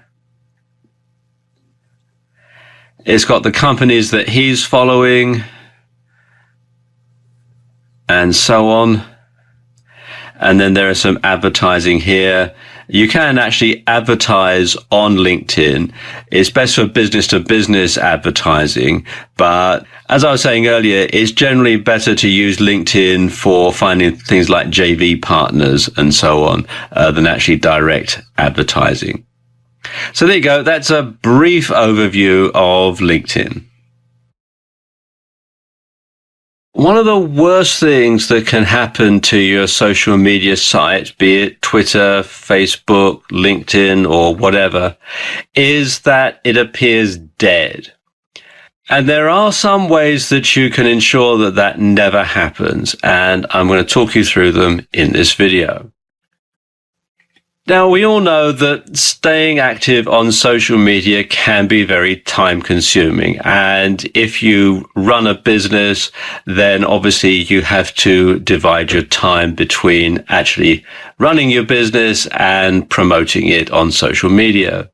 It's got the companies that he's following, and so on. And then there is some advertising here. You can actually advertise on LinkedIn. It's best for business to business advertising, but as I was saying earlier, it's generally better to use LinkedIn for finding things like JV partners and so on, than actually direct advertising. So there you go. That's a brief overview of LinkedIn. One of the worst things that can happen to your social media site, be it Twitter, Facebook, LinkedIn, or whatever, is that it appears dead. And there are some ways that you can ensure that that never happens, and I'm going to talk you through them in this video. Now, we all know that staying active on social media can be very time consuming. And if you run a business, then obviously you have to divide your time between actually running your business and promoting it on social media.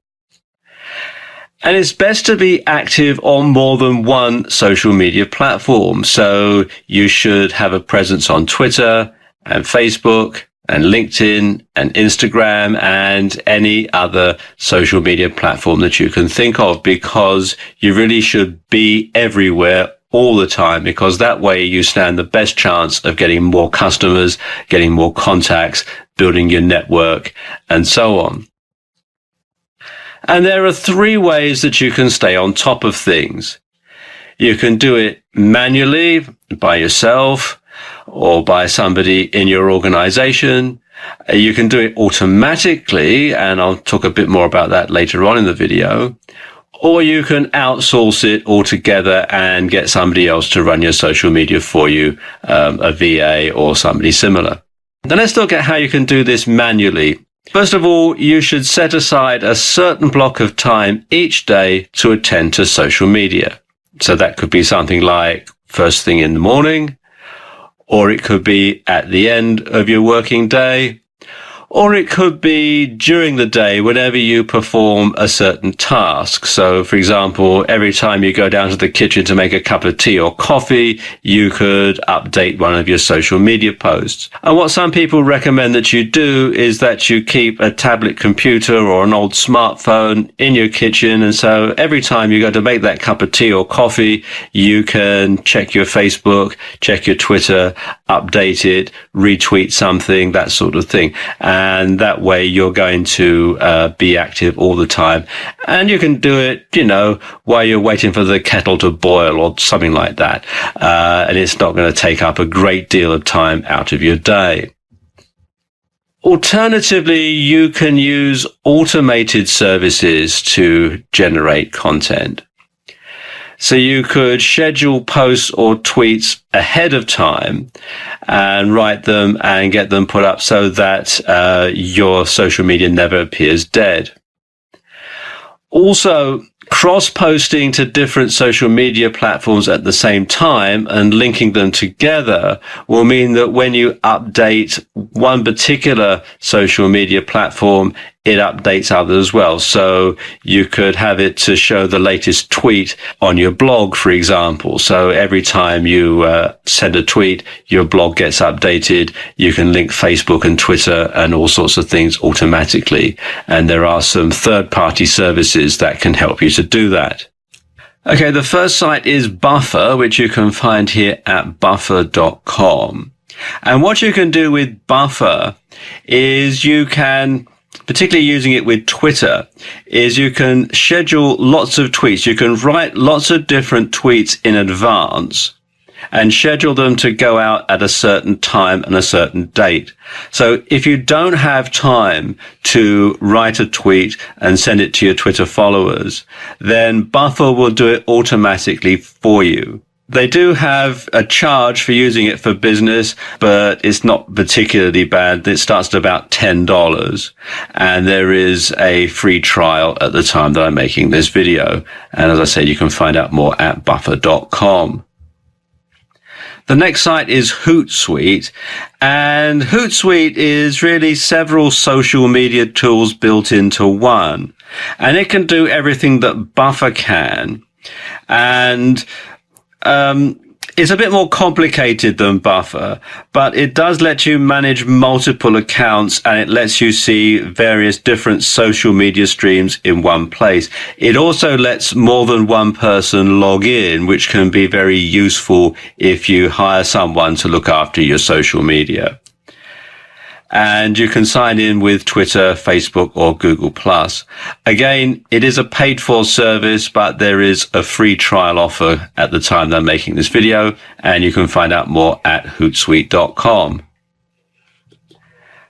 And it's best to be active on more than one social media platform. So you should have a presence on Twitter and Facebook and LinkedIn and Instagram and any other social media platform that you can think of, because you really should be everywhere all the time, because that way you stand the best chance of getting more customers, getting more contacts, building your network, and so on. And there are 3 ways that you can stay on top of things. You can do it manually by yourself or by somebody in your organization. You can do it automatically, and I'll talk a bit more about that later on in the video. Or you can outsource it altogether and get somebody else to run your social media for you, a VA or somebody similar. Now let's look at how you can do this manually. First of all, you should set aside a certain block of time each day to attend to social media. So that could be something like first thing in the morning, or it could be at the end of your working day, or it could be during the day whenever you perform a certain task. So, for example, every time you go down to the kitchen to make a cup of tea or coffee, you could update one of your social media posts. And what some people recommend that you do is that you keep a tablet computer or an old smartphone in your kitchen. And so every time you go to make that cup of tea or coffee, you can check your Facebook, check your Twitter, update it, retweet something, that sort of thing. And that way you're going to be active all the time. And you can do it, while you're waiting for the kettle to boil or something like that. And it's not going to take up a great deal of time out of your day. Alternatively, you can use automated services to generate content. So you could schedule posts or tweets ahead of time and write them and get them put up so that your social media never appears dead. Also, cross-posting to different social media platforms at the same time and linking them together will mean that when you update one particular social media platform, it updates others as well. So you could have it to show the latest tweet on your blog, for example. So every time you send a tweet, your blog gets updated. You can link Facebook and Twitter and all sorts of things automatically. And there are some third-party services that can help you to do that. Okay, the first site is Buffer, which you can find here at buffer.com. And what you can do with Buffer is you can, particularly using it with Twitter, is you can schedule lots of tweets. You can write lots of different tweets in advance and schedule them to go out at a certain time and a certain date. So if you don't have time to write a tweet and send it to your Twitter followers, then Buffer will do it automatically for you. They do have a charge for using it for business, but it's not particularly bad. It starts at about $10, and there is a free trial at the time that I'm making this video. And as I said, you can find out more at buffer.com. The next site is Hootsuite, and Hootsuite is really several social media tools built into one, and it can do everything that Buffer can. And it's a bit more complicated than Buffer, but it does let you manage multiple accounts, and it lets you see various different social media streams in one place. It also lets more than one person log in, which can be very useful if you hire someone to look after your social media. And you can sign in with Twitter, Facebook, or Google+. Again, it is a paid-for service, but there is a free trial offer at the time that I'm making this video, and you can find out more at hootsuite.com.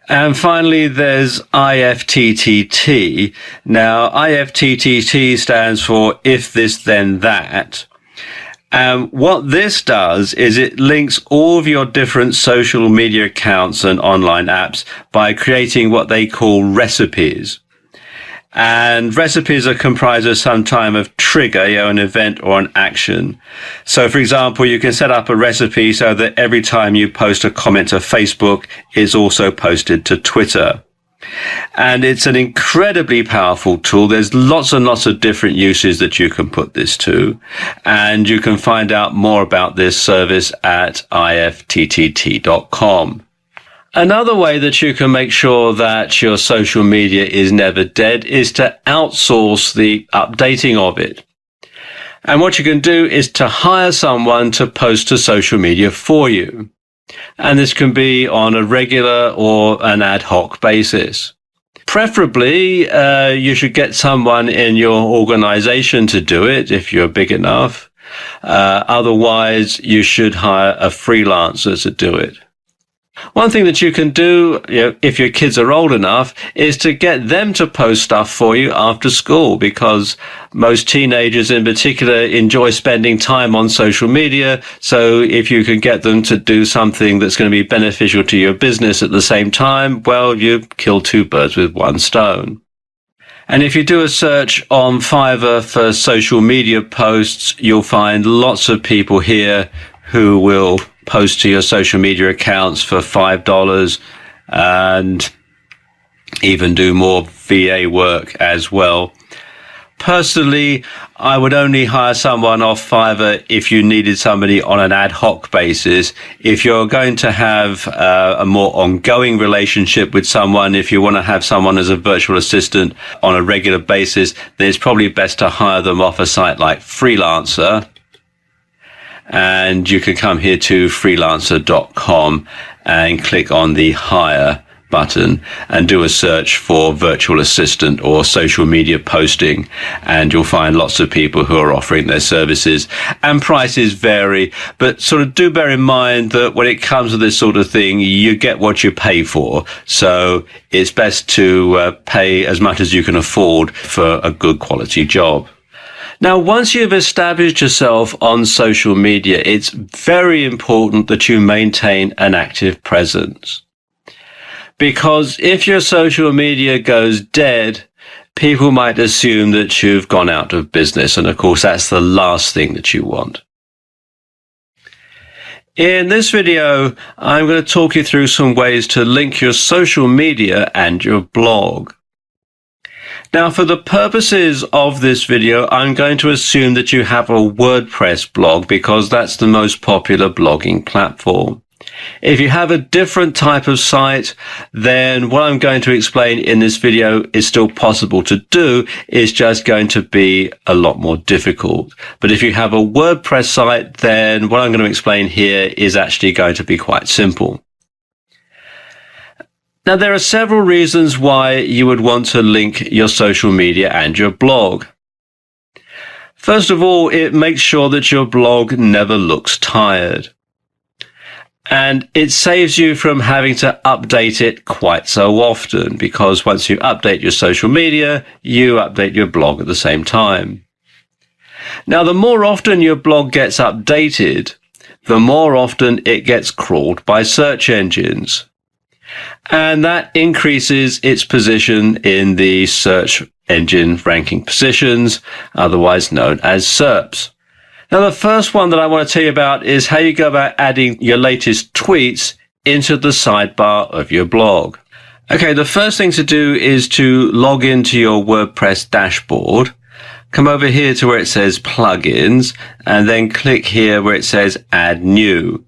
And finally, there's IFTTT. Now, IFTTT stands for If This Then That. What this does is it links all of your different social media accounts and online apps by creating what they call recipes. And recipes are comprised of some type of trigger, an event or an action. So, for example, you can set up a recipe so that every time you post a comment to Facebook, it's also posted to Twitter. And it's an incredibly powerful tool. There's lots and lots of different uses that you can put this to. And you can find out more about this service at ifttt.com. Another way that you can make sure that your social media is never dead is to outsource the updating of it. And what you can do is to hire someone to post to social media for you. And this can be on a regular or an ad hoc basis. Preferably, you should get someone in your organization to do it if you're big enough. Otherwise, you should hire a freelancer to do it. One thing that you can do, if your kids are old enough, is to get them to post stuff for you after school, because most teenagers in particular enjoy spending time on social media. So if you can get them to do something that's going to be beneficial to your business at the same time, well, you kill two birds with one stone. And if you do a search on Fiverr for social media posts, you'll find lots of people here who will post to your social media accounts for $5 and even do more VA work as well. Personally, I would only hire someone off Fiverr if you needed somebody on an ad hoc basis. If you're going to have a more ongoing relationship with someone, if you want to have someone as a virtual assistant on a regular basis, then it's probably best to hire them off a site like Freelancer. And you can come here to freelancer.com and click on the hire button and do a search for virtual assistant or social media posting, and you'll find lots of people who are offering their services, and prices vary, but sort of do bear in mind that when it comes to this sort of thing, you get what you pay for. So it's best to pay as much as you can afford for a good quality job. Now, once you've established yourself on social media, it's very important that you maintain an active presence. Because if your social media goes dead, people might assume that you've gone out of business. And of course, that's the last thing that you want. In this video, I'm going to talk you through some ways to link your social media and your blog. Now, for the purposes of this video, I'm going to assume that you have a WordPress blog because that's the most popular blogging platform. If you have a different type of site, then what I'm going to explain in this video is still possible to do. It's just going to be a lot more difficult. But if you have a WordPress site, then what I'm going to explain here is actually going to be quite simple. Now, there are several reasons why you would want to link your social media and your blog. First of all, it makes sure that your blog never looks tired. And it saves you from having to update it quite so often, because once you update your social media, you update your blog at the same time. Now, the more often your blog gets updated, the more often it gets crawled by search engines. And that increases its position in the search engine ranking positions, otherwise known as SERPs. Now, the first one that I want to tell you about is how you go about adding your latest tweets into the sidebar of your blog. Okay, the first thing to do is to log into your WordPress dashboard. Come over here to where it says plugins, and then click here where it says add new.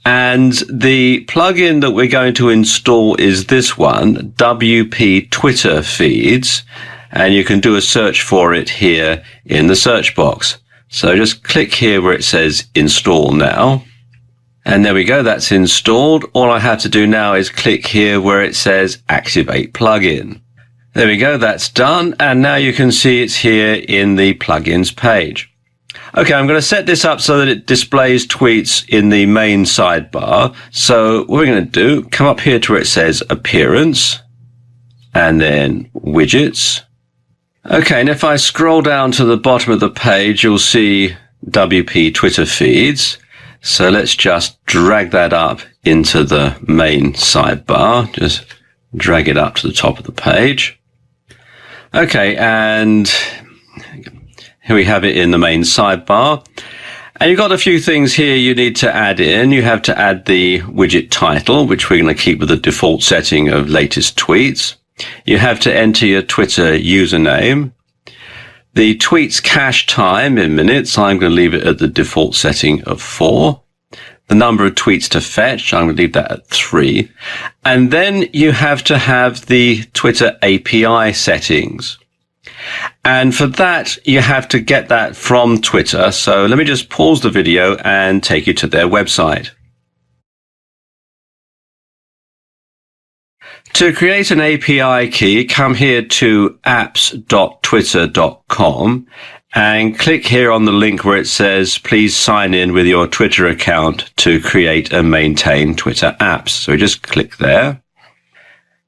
And the plugin that we're going to install is this one, WP Twitter Feeds, and you can do a search for it here in the search box. So just click here where it says install now. And there we go, that's installed. All I have to do now is click here where it says activate plugin. There we go, that's done. And now you can see it's here in the plugins page. Okay, I'm going to set this up so that it displays tweets in the main sidebar. So what we're going to do, come up here to where it says appearance and then widgets. Okay, and if I scroll down to the bottom of the page, you'll see WP Twitter Feeds. So let's just drag that up into the main sidebar. Just drag it up to the top of the page. Okay, and here we have it in the main sidebar. And you've got a few things here you need to add in. You have to add the widget title, which we're going to keep with the default setting of latest tweets. You have to enter your Twitter username. The tweets cache time in minutes, I'm going to leave it at the default setting of 4. The number of tweets to fetch, I'm going to leave that at 3. And then you have to have the Twitter API settings. And for that, you have to get that from Twitter. So let me just pause the video and take you to their website. To create an API key, come here to apps.twitter.com and click here on the link where it says, please sign in with your Twitter account to create and maintain Twitter apps. So we just click there.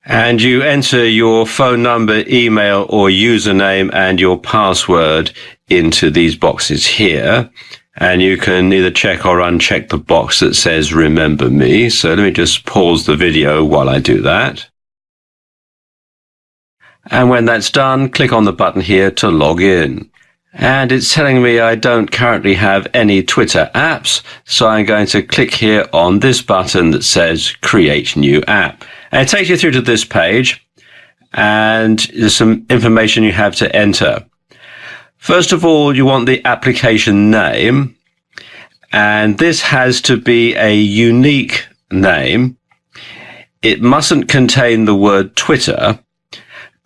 And you enter your phone number, email, or username and your password into these boxes here. And you can either check or uncheck the box that says remember me. So let me just pause the video while I do that. And when that's done, click on the button here to log in. And it's telling me I don't currently have any Twitter apps, so I'm going to click here on this button that says Create New App. And it takes you through to this page, and there's some information you have to enter. First of all, you want the application name, and this has to be a unique name. It mustn't contain the word Twitter,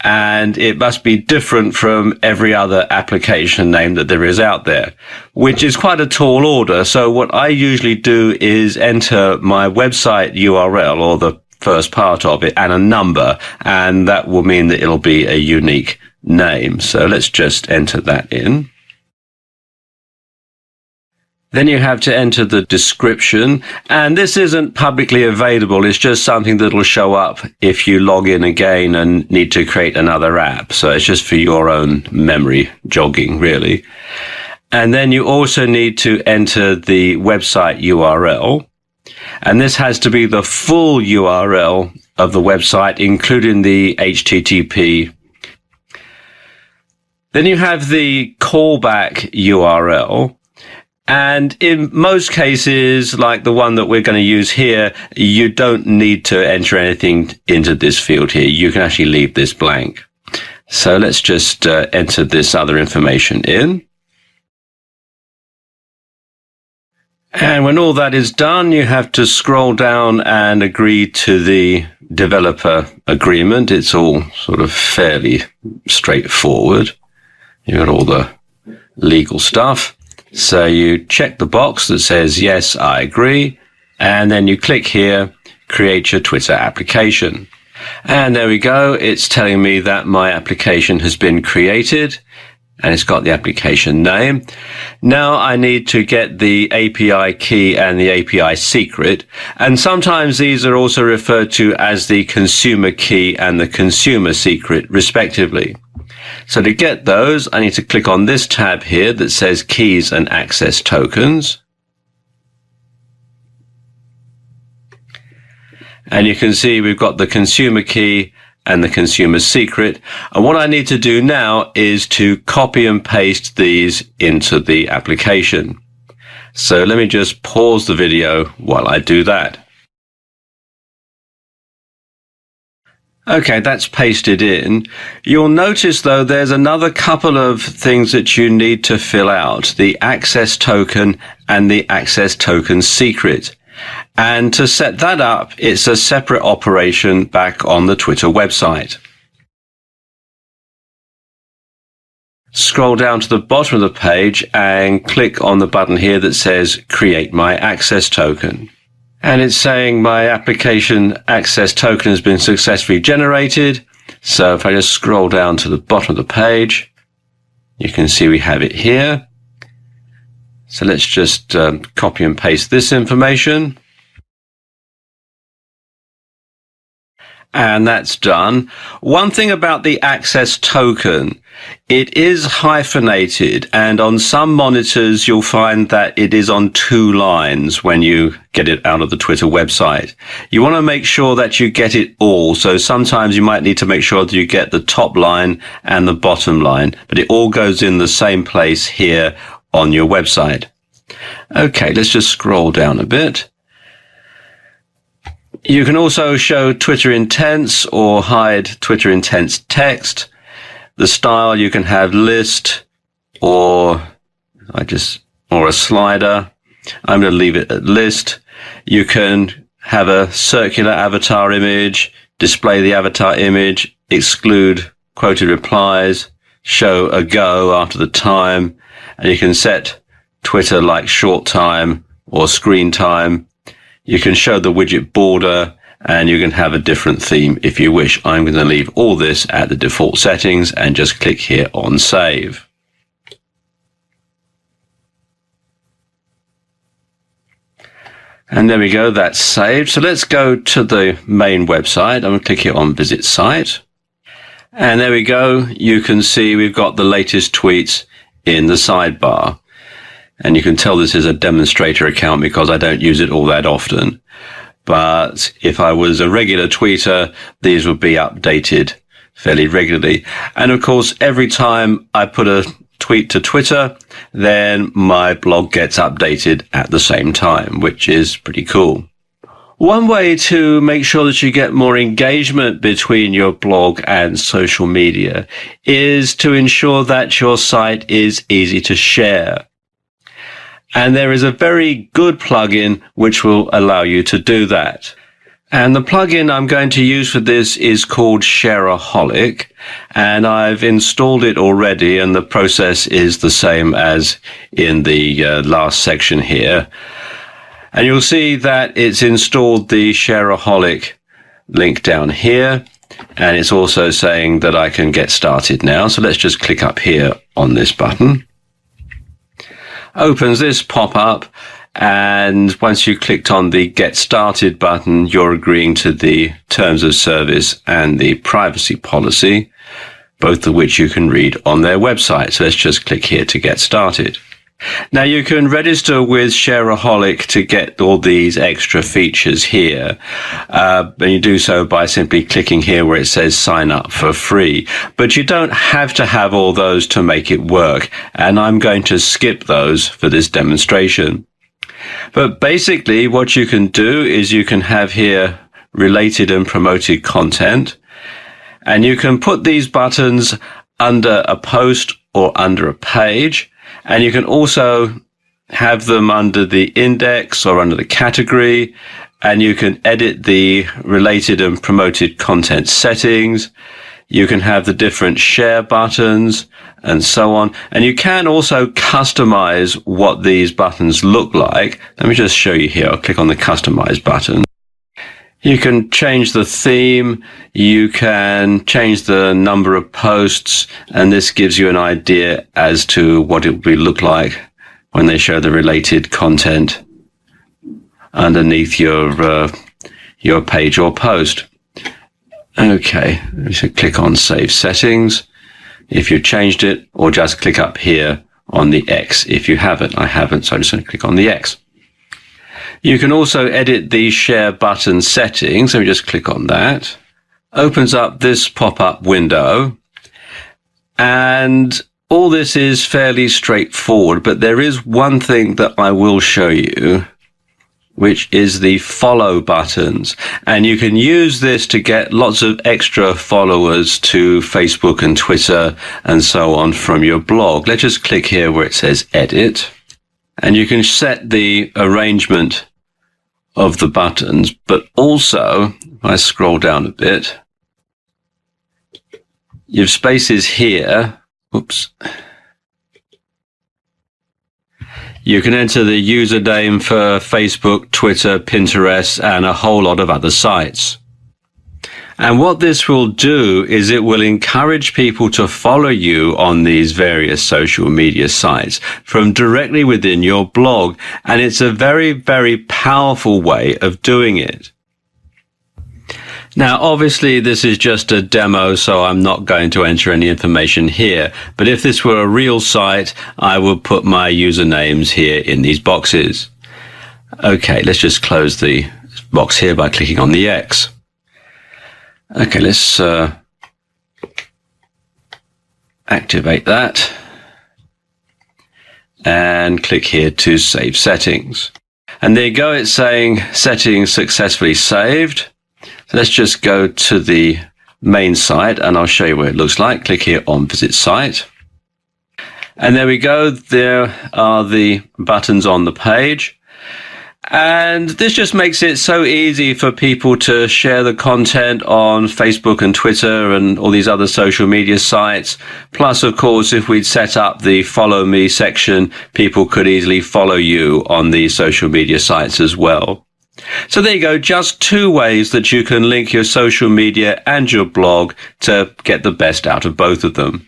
and it must be different from every other application name that there is out there, which is quite a tall order. So what I usually do is enter my website URL, or the first part of it, and a number, and that will mean that it'll be a unique name. So let's just enter that in. Then you have to enter the description, and this isn't publicly available. It's just something that will show up if you log in again and need to create another app. So it's just for your own memory jogging, really. And then you also need to enter the website URL, and this has to be the full URL of the website, including the HTTP. Then you have the callback URL. And in most cases, like the one that we're going to use here, you don't need to enter anything into this field here. You can actually leave this blank. So let's just enter this other information in. And when all that is done, you have to scroll down and agree to the developer agreement. It's all sort of fairly straightforward. You've got all the legal stuff. So you check the box that says, yes, I agree. And then you click here, create your Twitter application. And there we go. It's telling me that my application has been created, and it's got the application name. Now I need to get the API key and the API secret. And sometimes these are also referred to as the consumer key and the consumer secret, respectively. So to get those, I need to click on this tab here that says Keys and Access Tokens. And you can see we've got the consumer key and the consumer secret. And what I need to do now is to copy and paste these into the application. So let me just pause the video while I do that. Okay, that's pasted in. You'll notice, though, there's another couple of things that you need to fill out, the access token and the access token secret. And to set that up, it's a separate operation back on the Twitter website. Scroll down to the bottom of the page and click on the button here that says Create My Access Token. And it's saying my application access token has been successfully generated. So if I just scroll down to the bottom of the page, you can see we have it here. So let's just copy and paste this information. And that's done. One thing about the access token, it is hyphenated, and on some monitors you'll find that it is on 2 lines when you get it out of the Twitter website. You want to make sure that you get it all, so sometimes you might need to make sure that you get the top line and the bottom line, but it all goes in the same place here on your website. Okay, let's just scroll down a bit. You can also show Twitter intents or hide Twitter intents text. The style, you can have list or a slider. I'm going to leave it at list. You can have a circular avatar image, display the avatar image, exclude quoted replies, show a go after the time, and you can set Twitter like short time or screen time. You can show the widget border, and you can have a different theme if you wish. I'm going to leave all this at the default settings and just click here on Save. And there we go, that's saved. So let's go to the main website. I'm going to click here on Visit Site. And there we go. You can see we've got the latest tweets in the sidebar. And you can tell this is a demonstrator account because I don't use it all that often. But if I was a regular tweeter, these would be updated fairly regularly. And of course, every time I put a tweet to Twitter, then my blog gets updated at the same time, which is pretty cool. One way to make sure that you get more engagement between your blog and social media is to ensure that your site is easy to share. And there is a very good plugin which will allow you to do that. And the plugin I'm going to use for this is called Shareaholic, and I've installed it already, and the process is the same as in the last section here. And you'll see that it's installed the Shareaholic link down here, and it's also saying that I can get started now. So let's just click up here on this button. Opens this pop-up, and once you clicked on the Get Started button, you're agreeing to the terms of service and the privacy policy, both of which you can read on their website. So let's just click here to get started. Now you can register with Shareaholic to get all these extra features here. And you do so by simply clicking here where it says sign up for free. But you don't have to have all those to make it work. And I'm going to skip those for this demonstration. But basically what you can do is you can have here related and promoted content. And you can put these buttons under a post or under a page. And you can also have them under the index or under the category, and you can edit the related and promoted content settings. You can have the different share buttons and so on. And you can also customize what these buttons look like. Let me just show you here. I'll click on the customize button. You can change the theme, you can change the number of posts, and this gives you an idea as to what it will look like when they show the related content underneath your page or post. Okay, so click on Save Settings if you changed it, or just click up here on the X if you haven't. I haven't, so I'm just going to click on the X. You can also edit the share button settings, so we just click on that. Opens up this pop-up window, and all this is fairly straightforward, but there is one thing that I will show you, which is the follow buttons. And you can use this to get lots of extra followers to Facebook and Twitter and so on from your blog. Let's just click here where it says Edit. And you can set the arrangement of the buttons, but also, if I scroll down a bit, you have spaces here. Oops. You can enter the username for Facebook, Twitter, Pinterest, and a whole lot of other sites. And what this will do is it will encourage people to follow you on these various social media sites from directly within your blog. And it's a very, very powerful way of doing it. Now, obviously, this is just a demo, so I'm not going to enter any information here. But if this were a real site, I would put my usernames here in these boxes. Okay, let's just close the box here by clicking on the X. Okay, let's activate that and click here to save settings. And there you go, it's saying settings successfully saved. So let's just go to the main site and I'll show you what it looks like. Click here on Visit Site. And there we go, there are the buttons on the page. And this just makes it so easy for people to share the content on Facebook and Twitter and all these other social media sites. Plus, of course, if we'd set up the follow me section, people could easily follow you on these social media sites as well. So there you go, just 2 ways that you can link your social media and your blog to get the best out of both of them.